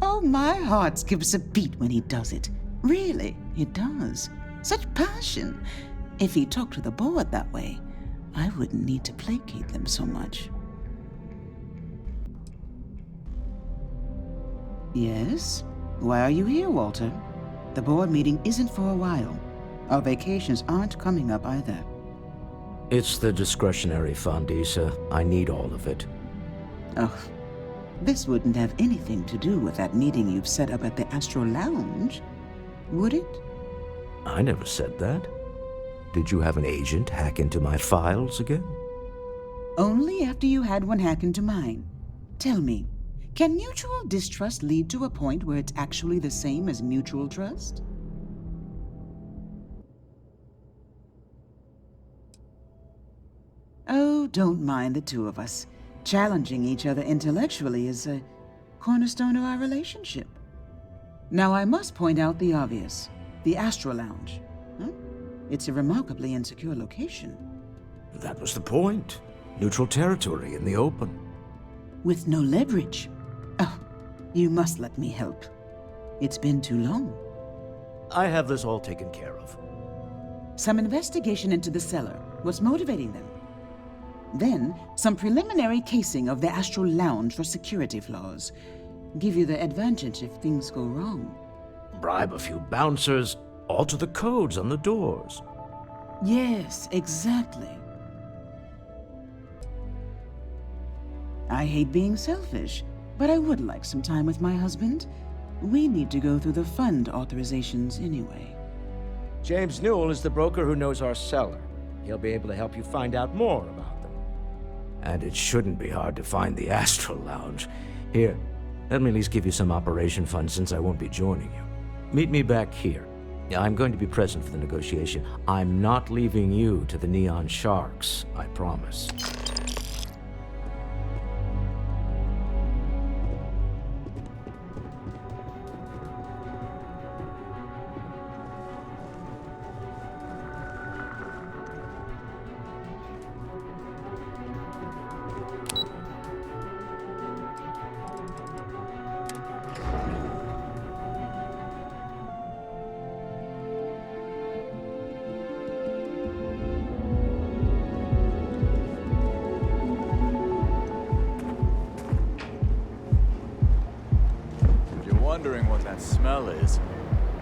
Oh, my heart skips a beat when he does it. Really, it does. Such passion. If he talked to the board that way, I wouldn't need to placate them so much. Yes? Why are you here, Walter? The board meeting isn't for a while. Our vacations aren't coming up either. It's the discretionary fund, Issa. I need all of it. Oh, this wouldn't have anything to do with that meeting you've set up at the Astro Lounge, would it? I never said that. Did you have an agent hack into my files again? Only after you had one hack into mine. Tell me, can mutual distrust lead to a point where it's actually the same as mutual trust? Oh, don't mind the two of us. Challenging each other intellectually is a cornerstone of our relationship. Now, I must point out the obvious. The Astro Lounge. Huh? It's a remarkably insecure location. That was the point. Neutral territory in the open. With no leverage. Oh, you must let me help. It's been too long. I have this all taken care of. Some investigation into the cellar. What's motivating them? Then, some preliminary casing of the Astral Lounge for security flaws. Give you the advantage if things go wrong. Bribe a few bouncers, alter the codes on the doors. Yes, exactly. I hate being selfish, but I would like some time with my husband. We need to go through the fund authorizations anyway. James Newell is the broker who knows our cellar. He'll be able to help you find out more about them. And it shouldn't be hard to find the Astral Lounge. Here, let me at least give you some operation funds since I won't be joining you. Meet me back here. I'm going to be present for the negotiation. I'm not leaving you to the Neon Sharks, I promise. Wondering what that smell is.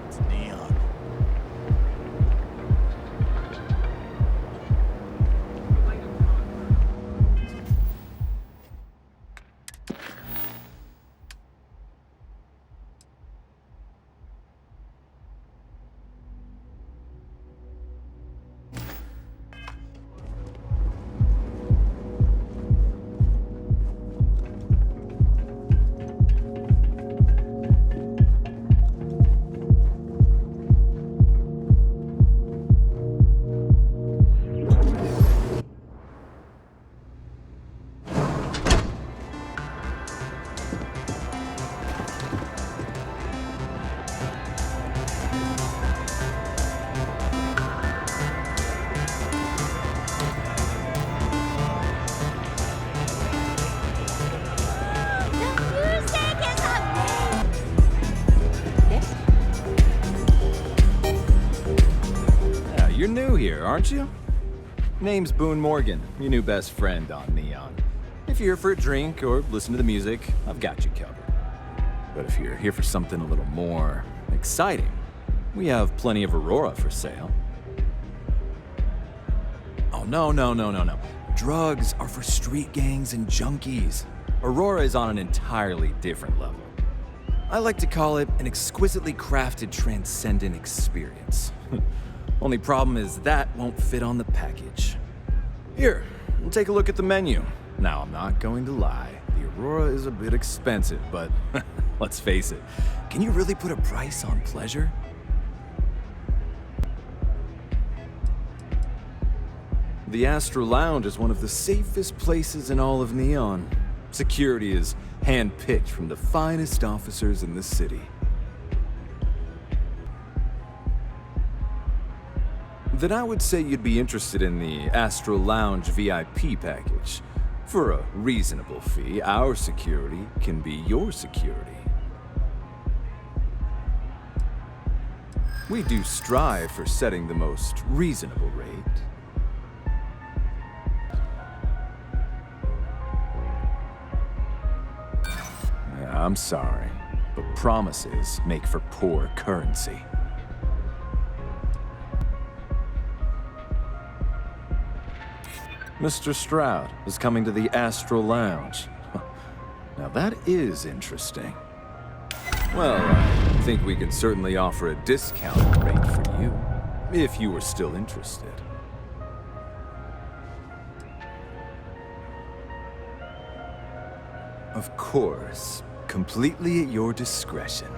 It's neon. you're new here, aren't you? Name's Boone Morgan, your new best friend on Neon. If you're here for a drink or listen to the music, I've got you covered. But if you're here for something a little more exciting, we have plenty of Aurora for sale. Oh, no. Drugs are for street gangs and junkies. Aurora is on an entirely different level. I like to call it an exquisitely crafted, transcendent experience. Only problem is that won't fit on the package. Here, take a look at the menu. Now, I'm not going to lie. The Aurora is a bit expensive, but let's face it. Can you really put a price on pleasure? The Astro Lounge is one of the safest places in all of Neon. Security is hand-picked from the finest officers in the city. Then I would say you'd be interested in the Astro Lounge VIP package. For a reasonable fee, our security can be your security. We do strive for setting the most reasonable rate. I'm sorry, but promises make for poor currency. Mr. Stroud is coming to the Astral Lounge. Now that is interesting. Well, I think we can certainly offer a discounted rate for you, if you were still interested. Of course. Completely at your discretion.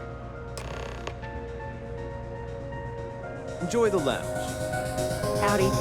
Enjoy the lounge. Howdy.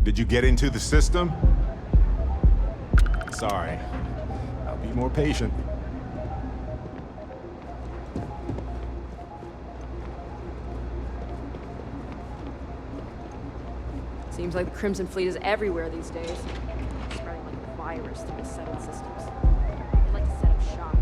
Did you get into the system? Sorry. I'll be more patient. Seems like the Crimson Fleet is everywhere these days. Spreading like a virus through the settled systems. They like to set up shop.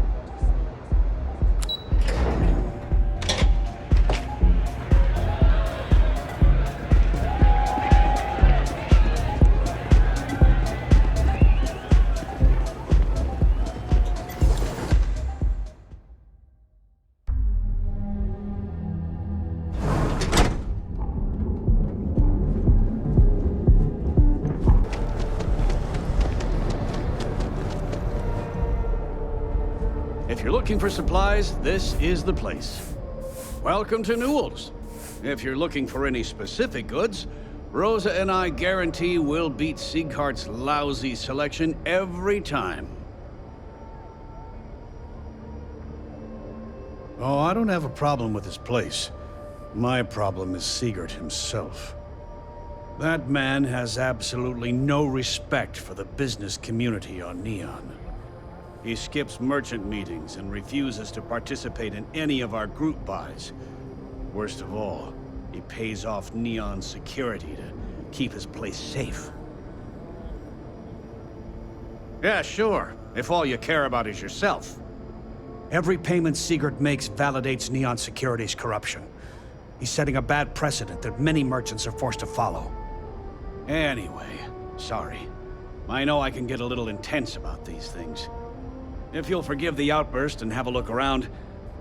If you're looking for supplies, this is the place. Welcome to Newell's. If you're looking for any specific goods, Rosa and I guarantee we'll beat Sieghart's lousy selection every time. Oh, I don't have a problem with this place. My problem is Siegert himself. That man has absolutely no respect for the business community on Neon. He skips merchant meetings and refuses to participate in any of our group buys. Worst of all, he pays off Neon's security to keep his place safe. Yeah, sure, if all you care about is yourself. Every payment Siegert makes validates Neon Security's corruption. He's setting a bad precedent that many merchants are forced to follow. Anyway, sorry. I know I can get a little intense about these things. If you'll forgive the outburst and have a look around,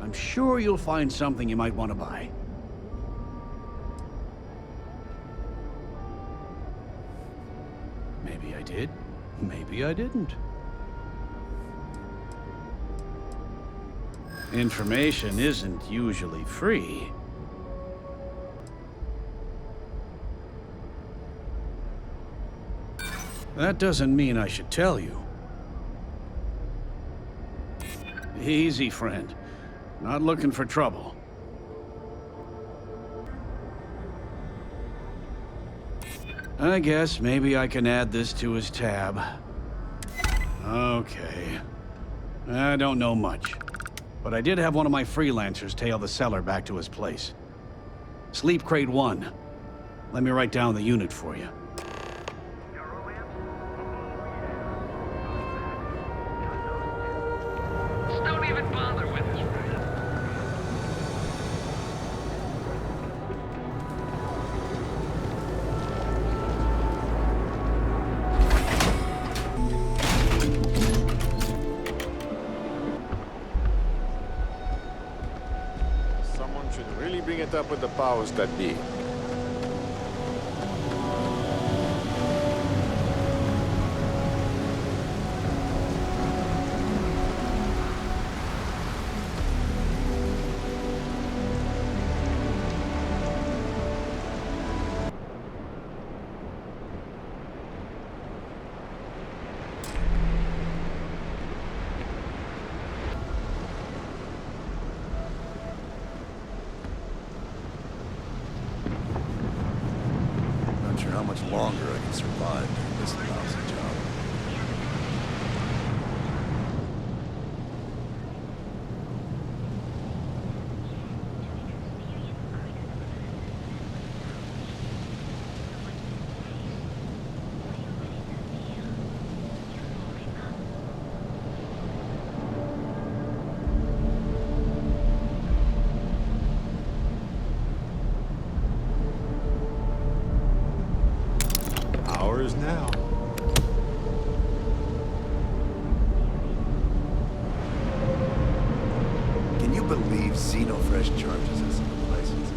I'm sure you'll find something you might want to buy. Maybe I did, maybe I didn't. Information isn't usually free. That doesn't mean I should tell you. Easy, friend. Not looking for trouble. I guess maybe I can add this to his tab. Okay. I don't know much, but I did have one of my freelancers tail the seller back to his place. Sleep Crate 1. Let me write down the unit for you. Don't even bother with it. Someone should really bring it up with the powers that be. Not sure how much longer I can survive doing this lousy job. Hours now. Can you believe Xenofresh charges us a license?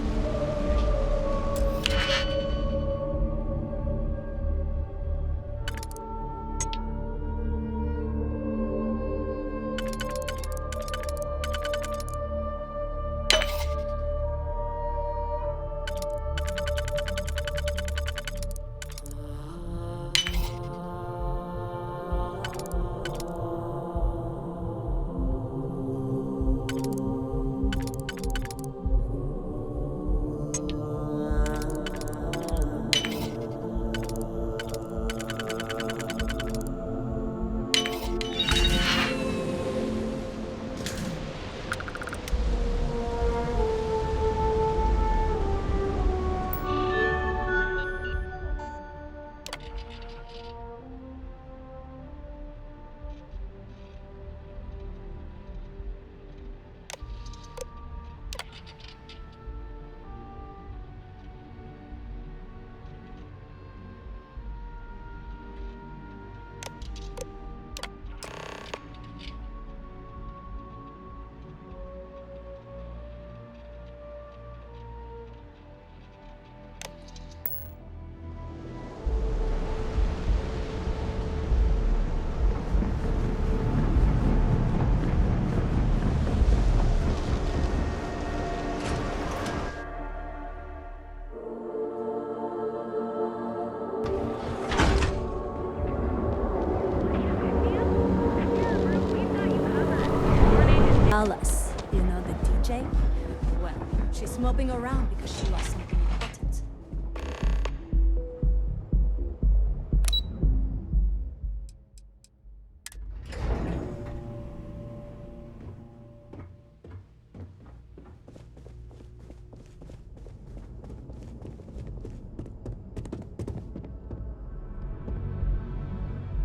moping around because she lost something important.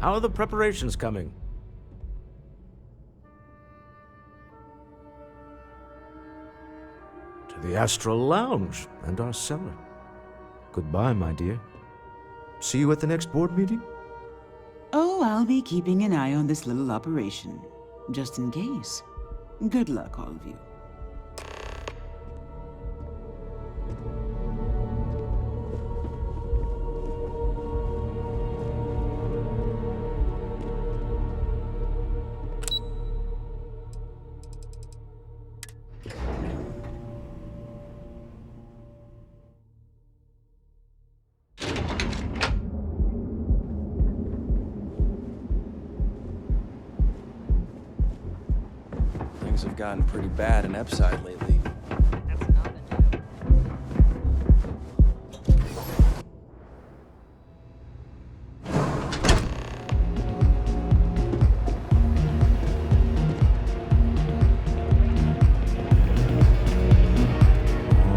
How are the preparations coming? To the Astral Lounge and our cellar. Goodbye, my dear. See you at the next board meeting? Oh, I'll be keeping an eye on this little operation, just in case. Good luck, all of you. Things have gotten pretty bad in Epside lately.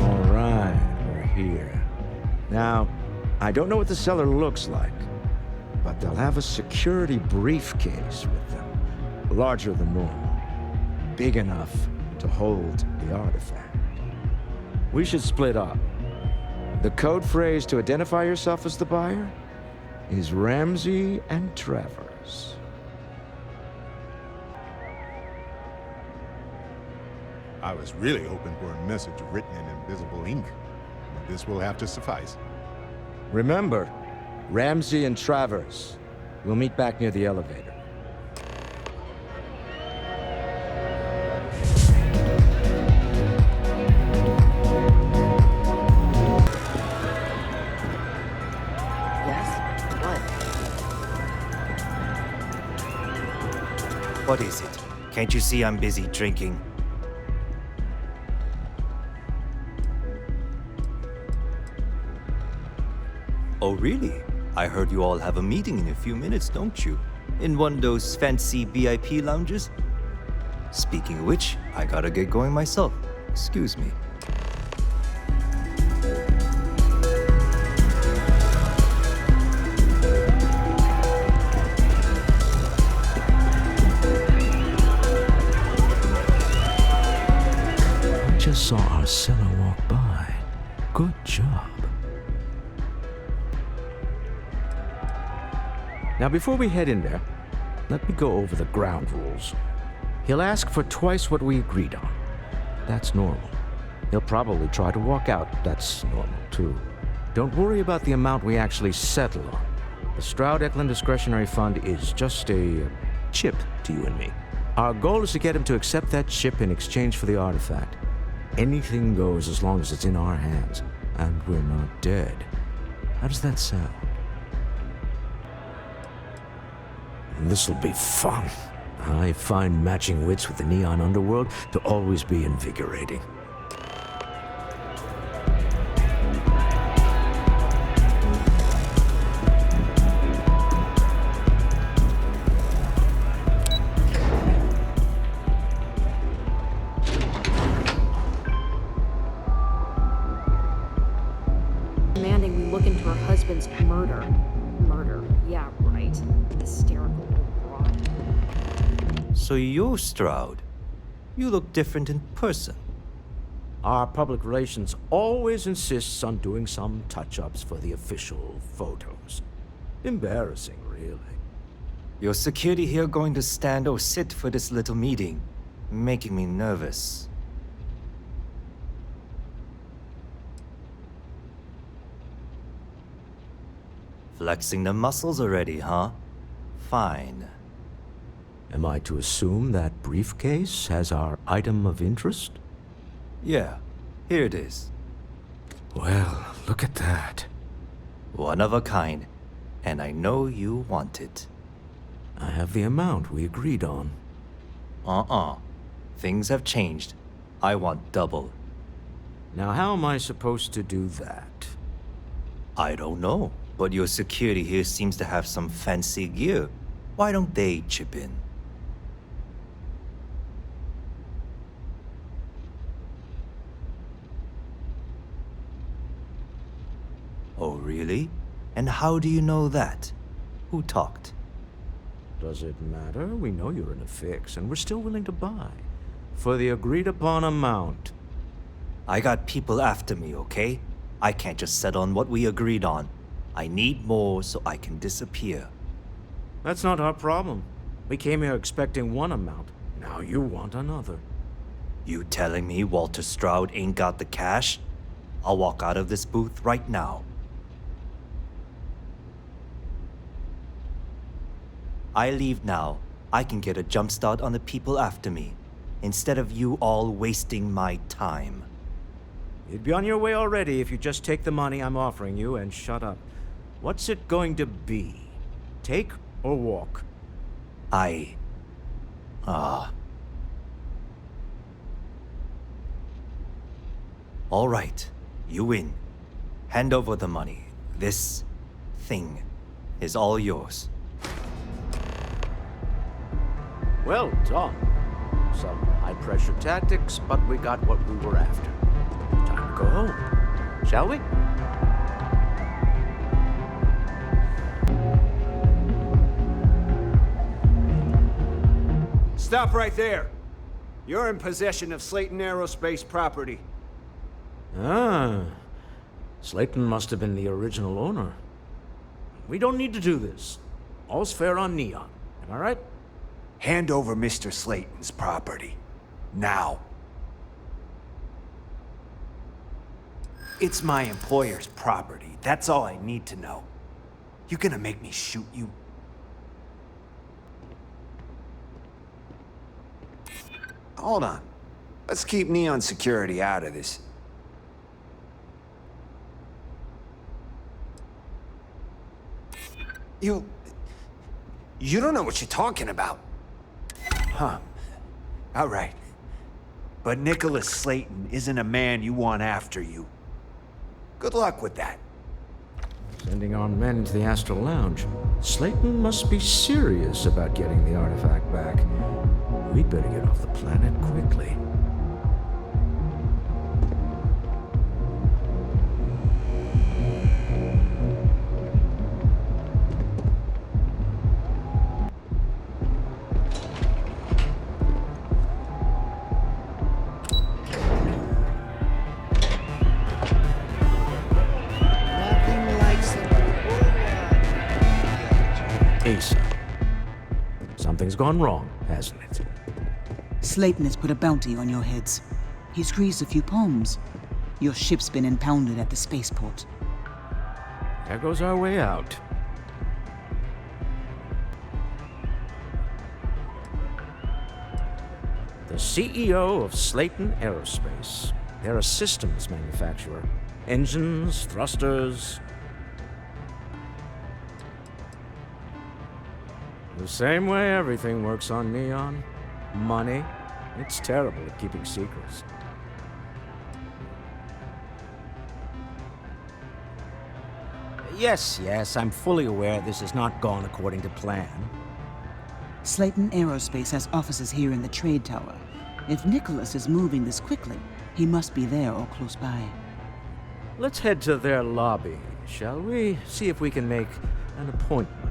All right, we're here. Now, I don't know what the cellar looks like, but they'll have a security briefcase with them, larger than normal. Big enough to hold the artifact. We should split up. The code phrase to identify yourself as the buyer is Ramsey and Travers. I was really hoping for a message written in invisible ink. But this will have to suffice. Remember, Ramsey and Travers. We'll meet back near the elevator. What is it? Can't you see I'm busy drinking? Oh, really? I heard you all have a meeting in a few minutes, don't you? In one of those fancy VIP lounges? Speaking of which, I gotta get going myself. Excuse me. Just saw our cellar walk by. Good job. Now, before we head in there, let me go over the ground rules. He'll ask for twice what we agreed on. That's normal. He'll probably try to walk out. That's normal, too. Don't worry about the amount we actually settle on. The Stroud-Eklund Discretionary Fund is just a chip to you and me. Our goal is to get him to accept that chip in exchange for the artifact. Anything goes as long as it's in our hands, and we're not dead. How does that sound? This'll be fun. I find matching wits with the neon underworld to always be invigorating. Demanding we look into her husband's murder. Murder, yeah, right. Hysterical old broad. So you're Stroud. You look different in person. Our public relations always insists on doing some touch-ups for the official photos. Embarrassing, really. Your security here going to stand or sit for this little meeting, making me nervous. Flexing the muscles already, huh? Fine. Am I to assume that briefcase has our item of interest? Yeah, here it is. Well, look at that. One of a kind, and I know you want it. I have the amount we agreed on. Things have changed. I want double. Now, how am I supposed to do that? I don't know, but your security here seems to have some fancy gear. Why don't they chip in? Oh, really? And how do you know that? Who talked? Does it matter? We know you're in a fix, and we're still willing to buy. For the agreed-upon amount. I got people after me, okay? I can't just settle on what we agreed on. I need more so I can disappear. That's not our problem. We came here expecting one amount. Now you want another. You telling me Walter Stroud ain't got the cash? I'll walk out of this booth right now. I leave now. I can get a jump start on the people after me, instead of you all wasting my time. You'd be on your way already if you just take the money I'm offering you and shut up. What's it going to be? Take or walk? All right, you win. Hand over the money. This thing is all yours. Well done. Some high-pressure tactics, but we got what we were after. Time to go home, shall we? Stop right there. You're in possession of Slayton Aerospace property. Ah, Slayton must have been the original owner. We don't need to do this. All's fair on Neon. Am I right? Hand over Mr. Slayton's property. Now. It's my employer's property. That's all I need to know. You gonna make me shoot you? Hold on. Let's keep Neon security out of this. You don't know what you're talking about. Huh. All right. But Nicholas Slayton isn't a man you want after you. Good luck with that. Sending armed men into the Astral Lounge. Slayton must be serious about getting the artifact back. We'd better get off the planet quickly. Something's gone wrong, hasn't it? Slayton has put a bounty on your heads. He's greased a few palms. Your ship's been impounded at the spaceport. There goes our way out. The CEO of Slayton Aerospace. They're a systems manufacturer. Engines, thrusters. The same way everything works on Neon. Money. It's terrible at keeping secrets. Yes, I'm fully aware this has not gone according to plan. Slayton Aerospace has offices here in the trade tower. If Nicholas is moving this quickly, he must be there or close by. Let's head to their lobby, shall we? See if we can make an appointment.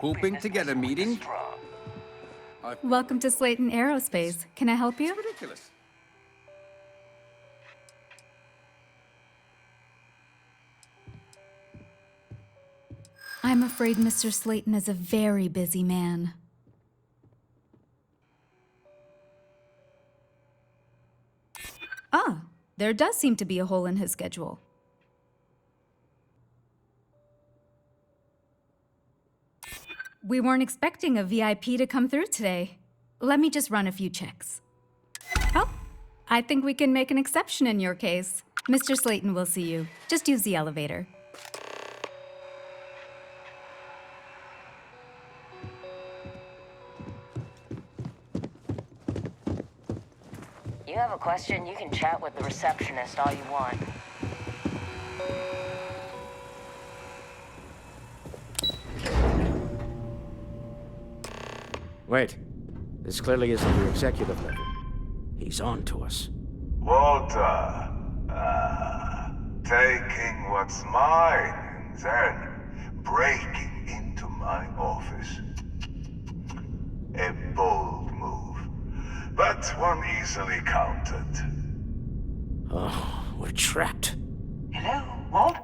hoping to get a meeting? Welcome to Slayton Aerospace. Can I help you? It's ridiculous. I'm afraid Mr. Slayton is a very busy man. Ah, there does seem to be a hole in his schedule. We weren't expecting a VIP to come through today. Let me just run a few checks. Oh, I think we can make an exception in your case. Mr. Slayton will see you. Just use the elevator. You have a question, you can chat with the receptionist all you want. Wait. This clearly isn't your executive level. He's on to us. Walter, taking what's mine, then breaking into my office. A bold move, but one easily countered. Oh, we're trapped. Hello, Walt?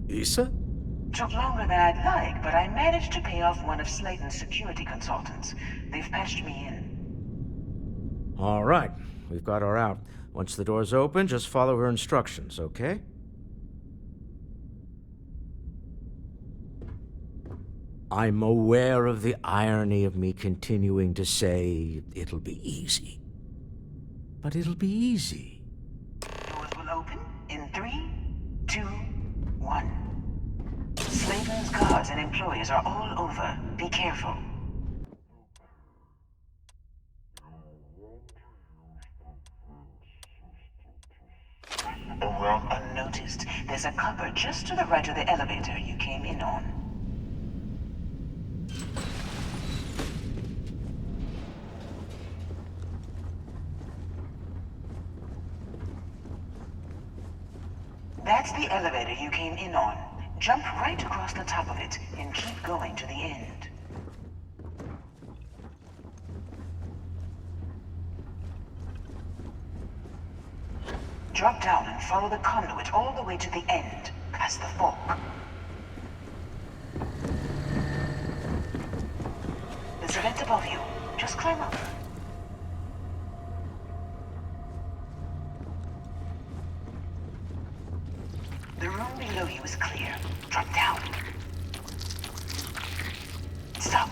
Issa? Took longer than I'd like, but I managed to pay off one of Slayton's security consultants. They've patched me in. All right, we've got her out. Once the door's open, just follow her instructions, okay? I'm aware of the irony of me continuing to say it'll be easy. But it'll be easy. Doors will open in 3, 2, 1. Slayton's guards and employees are all over. Be careful. Well, unnoticed. There's a cupboard just to the right of the elevator you came in on. That's the elevator you came in on. Jump right across the top of it and keep going to the end. Drop down and follow the conduit all the way to the end, past the fork. There's a vent above you. Just climb up. The room below you is clear. Drop down. Stop.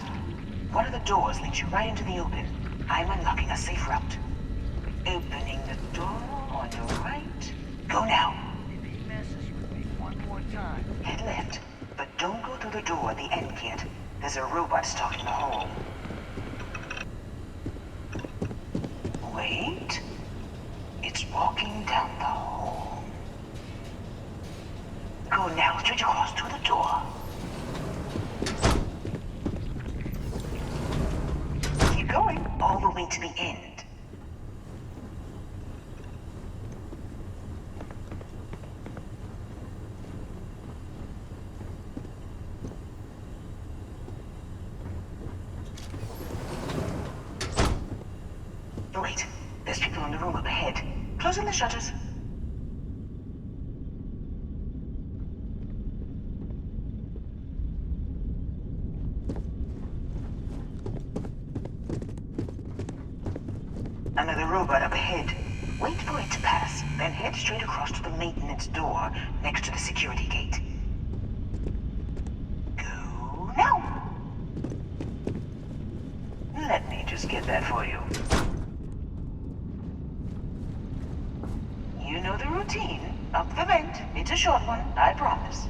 One of the doors leads you right into the open. I'm unlocking a safe route. Opening the door on your right. Go now. If he messes with me one more time. Head left, but don't go through the door at the end yet. There's a robot stuck in the hole. Wait. It's walking down the hole. Go now, straight across to the door. Keep going, all the way to the end. Wait, there's people in the room up ahead. Closing the shutters. Another robot up ahead. Wait for it to pass, then head straight across to the maintenance door next to the security gate. Go now! Let me just get that for you. You know the routine. Up the vent. It's a short one, I promise.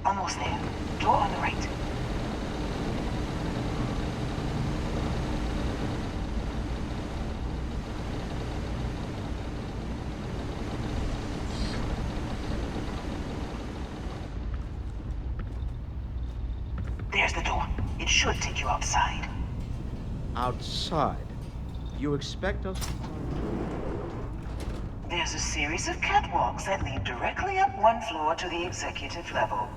Almost there. Door on the right. should take you outside. Outside? You expect us? There's a series of catwalks that lead directly up one floor to the executive level.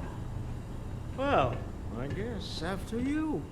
Well, I guess after you.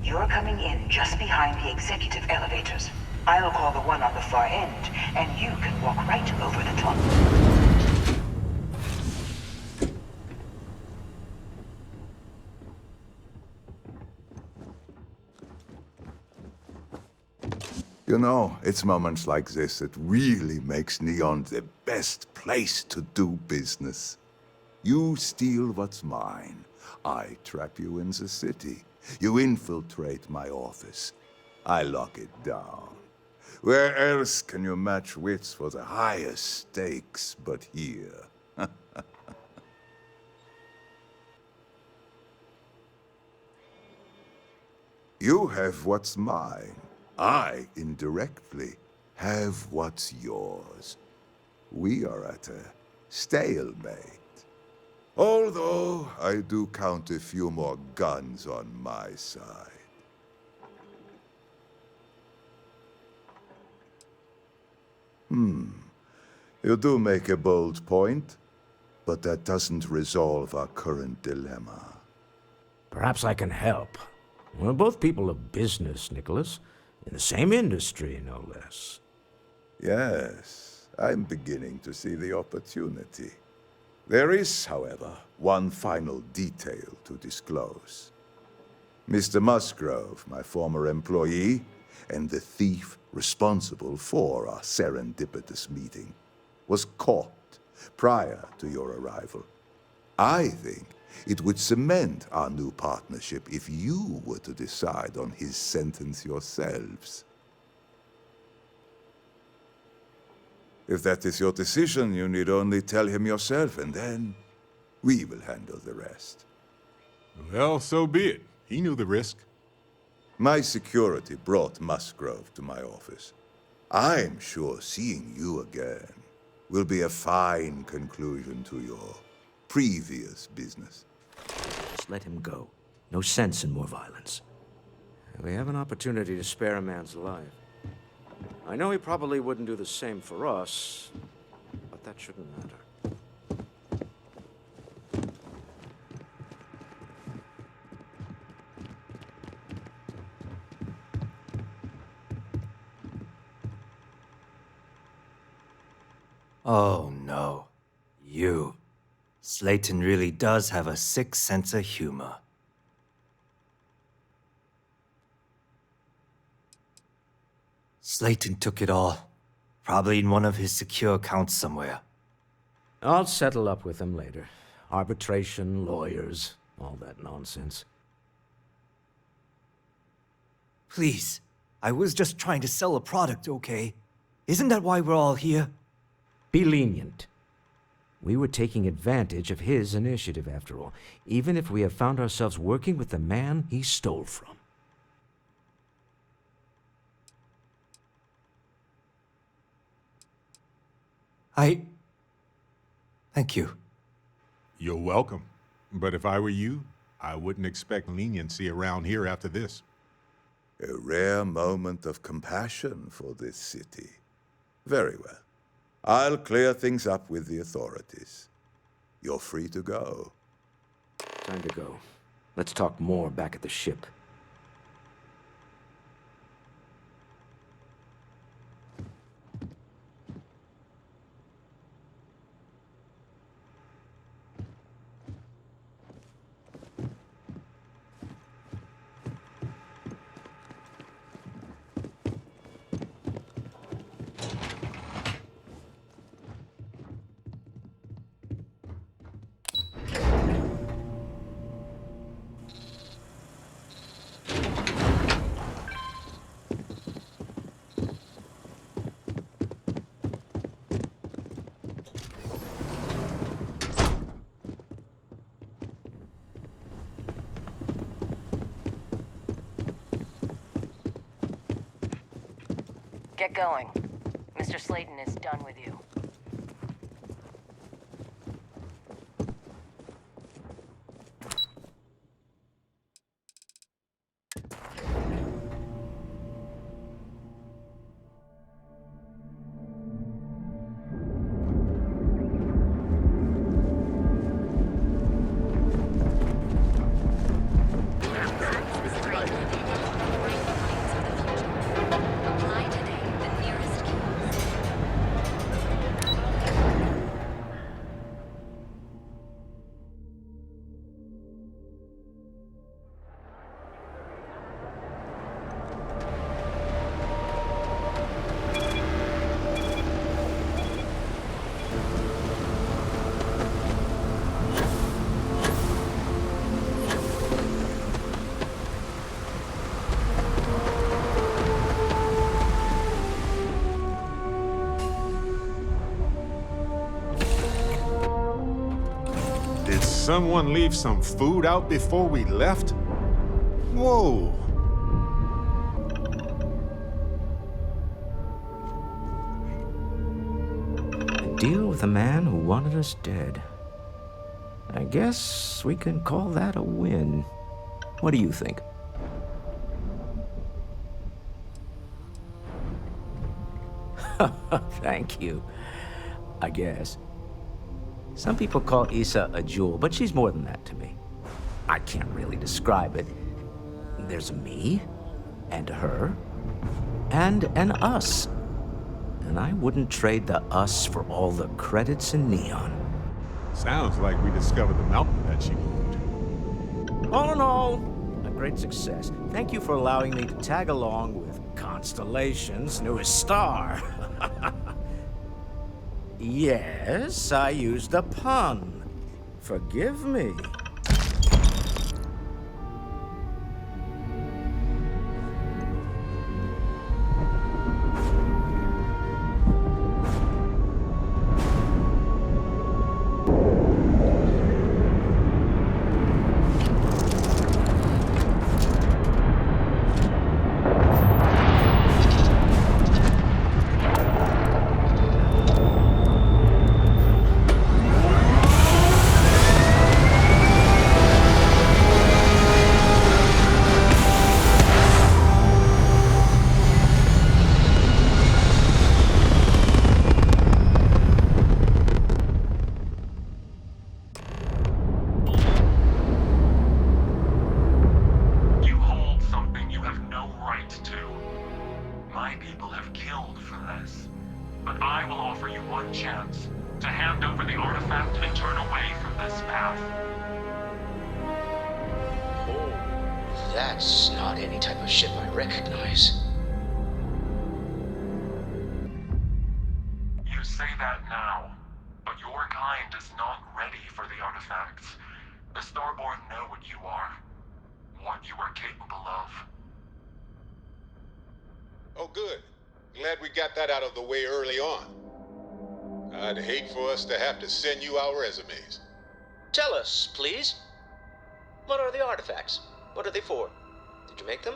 You're coming in just behind the executive elevators. I'll call the one on the far end, and you can walk right over the top. You know, it's moments like this that really makes Neon the best place to do business. You steal what's mine. I trap you in the city. You infiltrate my office. I lock it down. Where else can you match wits for the highest stakes but here? You have what's mine. I, indirectly, have what's yours. We are at a stalemate. Although I do count a few more guns on my side. You do make a bold point, but that doesn't resolve our current dilemma. Perhaps I can help. We're both people of business, Nicholas. In the same industry, no less. Yes, I'm beginning to see the opportunity. There is, however, one final detail to disclose. Mr. Musgrove, my former employee, and the thief responsible for our serendipitous meeting, was caught prior to your arrival. I think it would cement our new partnership if you were to decide on his sentence yourselves. If that is your decision, you need only tell him yourself, and then we will handle the rest. Well, so be it. He knew the risk. My security brought Musgrove to my office. I'm sure seeing you again will be a fine conclusion to your previous business. Just let him go. No sense in more violence. We have an opportunity to spare a man's life. I know he probably wouldn't do the same for us, but that shouldn't matter. Oh no. You. Slayton really does have a sick sense of humor. Slayton took it all. Probably in one of his secure accounts somewhere. I'll settle up with him later. Arbitration, lawyers, all that nonsense. Please. I was just trying to sell a product, okay? Isn't that why we're all here? Be lenient. We were taking advantage of his initiative, after all, even if we have found ourselves working with the man he stole from. Thank you. You're welcome. But if I were you, I wouldn't expect leniency around here after this. A rare moment of compassion for this city. Very well. I'll clear things up with the authorities. You're free to go. Time to go. Let's talk more back at the ship. Get going. Mr. Slayton is done with you. Someone leave some food out before we left? Whoa! A deal with a man who wanted us dead. I guess we can call that a win. What do you think? Thank you. I guess. Some people call Issa a jewel, but she's more than that to me. I can't really describe it. There's a me, and a her, and an us. And I wouldn't trade the us for all the credits in Neon. Sounds like we discovered the mountain that she moved. All in all, a great success. Thank you for allowing me to tag along with Constellation's newest star. Yes, I used a pun. Forgive me. That's not any type of ship I recognize. You say that now, but your kind is not ready for the artifacts. The Starborn know what you are capable of. Oh, good. Glad we got that out of the way early on. I'd hate for us to have to send you our resumes. Tell us, please. What are the artifacts? What are they for? Did you make them?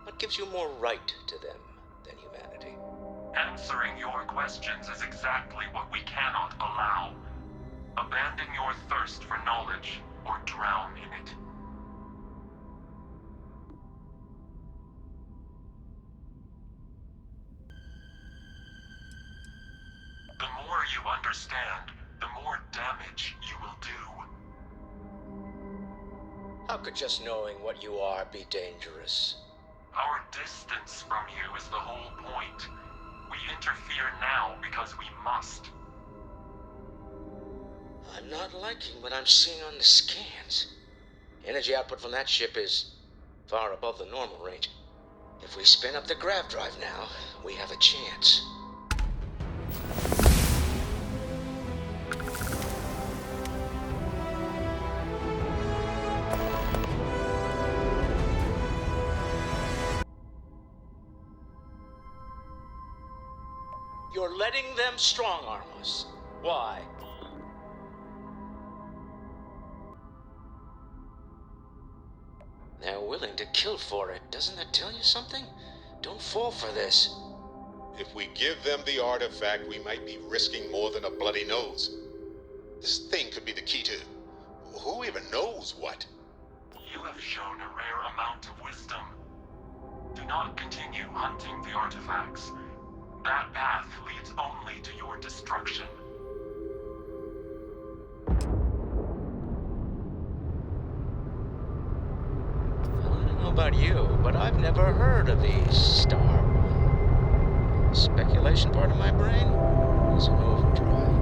What gives you more right to them than humanity? Answering your questions is exactly what we cannot allow. Abandon your thirst for knowledge or drown in it. The more you understand, the more damage you will do. How could just knowing what you are be dangerous? Our distance from you is the whole point. We interfere now because we must. I'm not liking what I'm seeing on the scans. Energy output from that ship is far above the normal range. If we spin up the grav drive now, we have a chance. You're letting them strong-arm us. Why? They're willing to kill for it. Doesn't that tell you something? Don't fall for this. If we give them the artifact, we might be risking more than a bloody nose. This thing could be the key to who even knows what. You have shown a rare amount of wisdom. Do not continue hunting the artifacts. That path leads only to your destruction. I don't know about you, but I've never heard of these Star. Speculation part of my brain is in overdrive.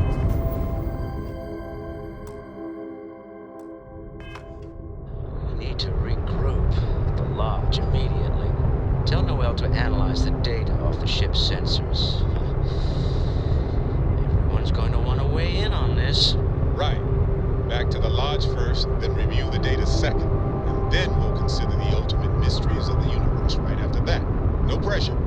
We need to regroup at the lodge immediately. Tell Noel to analyze the data off the ship's sensors. Everyone's going to want to weigh in on this. Right. Back to the lodge first, then review the data second. And then we'll consider the ultimate mysteries of the universe right after that. No pressure.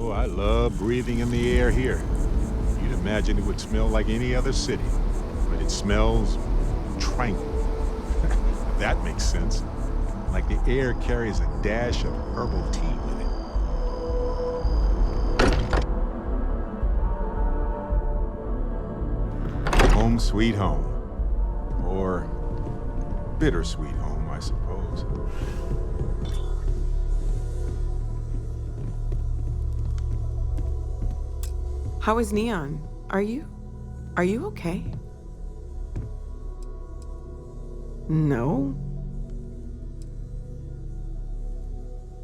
Oh, I love breathing in the air here. You'd imagine it would smell like any other city, but it smells tranquil. That makes sense. Like the air carries a dash of herbal tea with it. Home sweet home. Or bittersweet home, I suppose. How is Neon? Are you okay? No.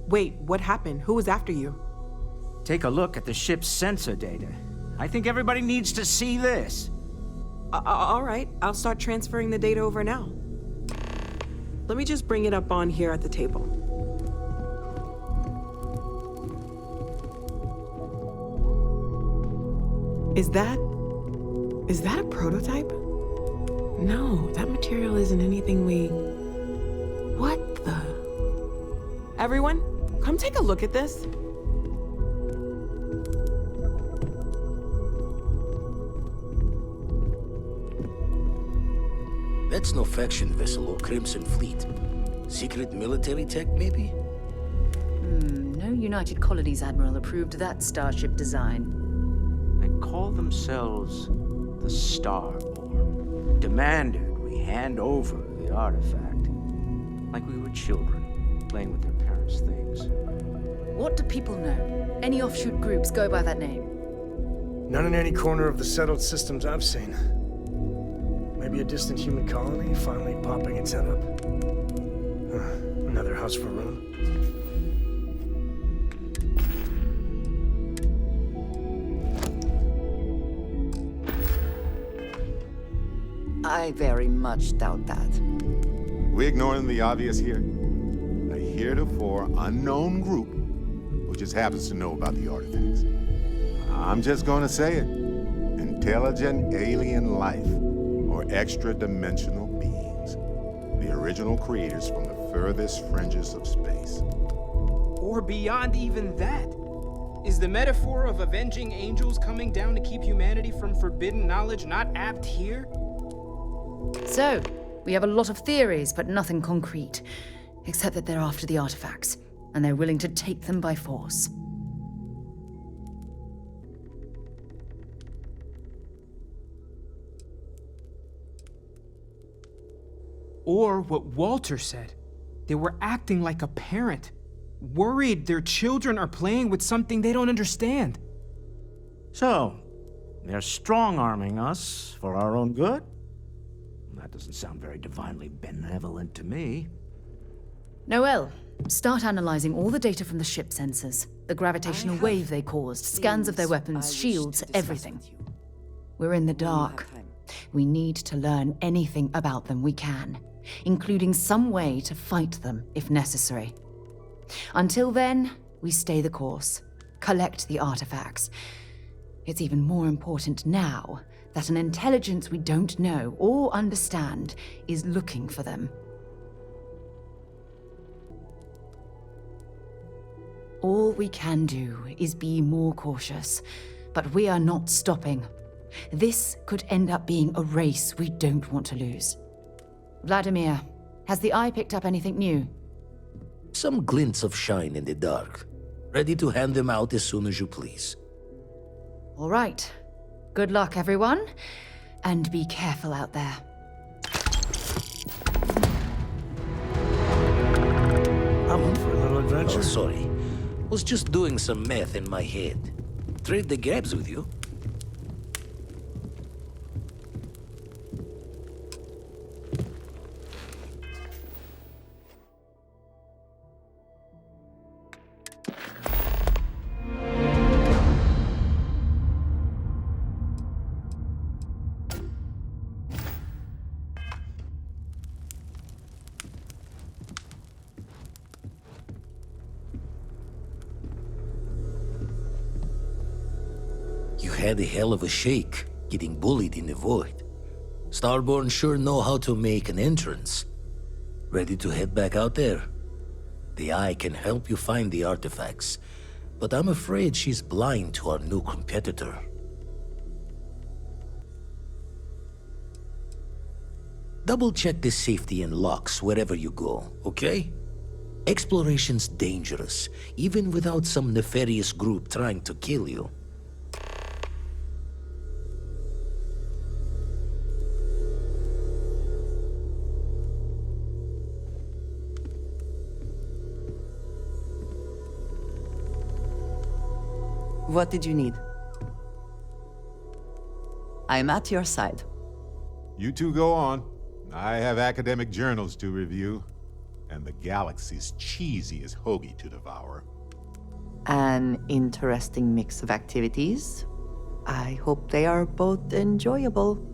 Wait, what happened? Who was after you? Take a look at the ship's sensor data. I think everybody needs to see this. All right, I'll start transferring the data over now. Let me just bring it up on here at the table. Is that a prototype? No, that material isn't anything we... What the... Everyone, come take a look at this. That's no faction vessel or Crimson Fleet. Secret military tech, maybe? No United Colonies Admiral approved that starship design. They call themselves the Starborn. Demanded we hand over the artifact. Like we were children, playing with their parents' things. What do people know? Any offshoot groups go by that name? None in any corner of the settled systems I've seen. Maybe a distant human colony finally popping its head up. Another house for Rome. I very much doubt that. We ignoring the obvious here? A heretofore unknown group who just happens to know about the artifacts. I'm just gonna say it. Intelligent alien life, or extra-dimensional beings. The original creators from the furthest fringes of space. Or beyond even that. Is the metaphor of avenging angels coming down to keep humanity from forbidden knowledge not apt here? So, we have a lot of theories, but nothing concrete. Except that they're after the artifacts, and they're willing to take them by force. Or what Walter said. They were acting like a parent. Worried their children are playing with something they don't understand. So, they're strong-arming us for our own good? That doesn't sound very divinely benevolent to me. Noel, start analyzing all the data from the ship sensors. The gravitational wave they caused, scans of their weapons, shields, everything. We're in the dark. We need to learn anything about them we can, including some way to fight them if necessary. Until then, we stay the course, collect the artifacts. It's even more important now that an intelligence we don't know or understand is looking for them. All we can do is be more cautious, but we are not stopping. This could end up being a race we don't want to lose. Vladimir, has the Eye picked up anything new? Some glints of shine in the dark. Ready to hand them out as soon as you please. All right. Good luck, everyone. And be careful out there. I'm in for a little adventure. Oh, sorry. Was just doing some math in my head. Trade the grabs with you. Had a hell of a shake, getting bullied in the void. Starborn sure know how to make an entrance. Ready to head back out there? The Eye can help you find the artifacts, but I'm afraid she's blind to our new competitor. Double-check the safety and locks wherever you go, okay? Exploration's dangerous, even without some nefarious group trying to kill you. What did you need? I'm at your side. You two go on. I have academic journals to review, and the galaxy's cheesiest hoagie to devour. An interesting mix of activities. I hope they are both enjoyable.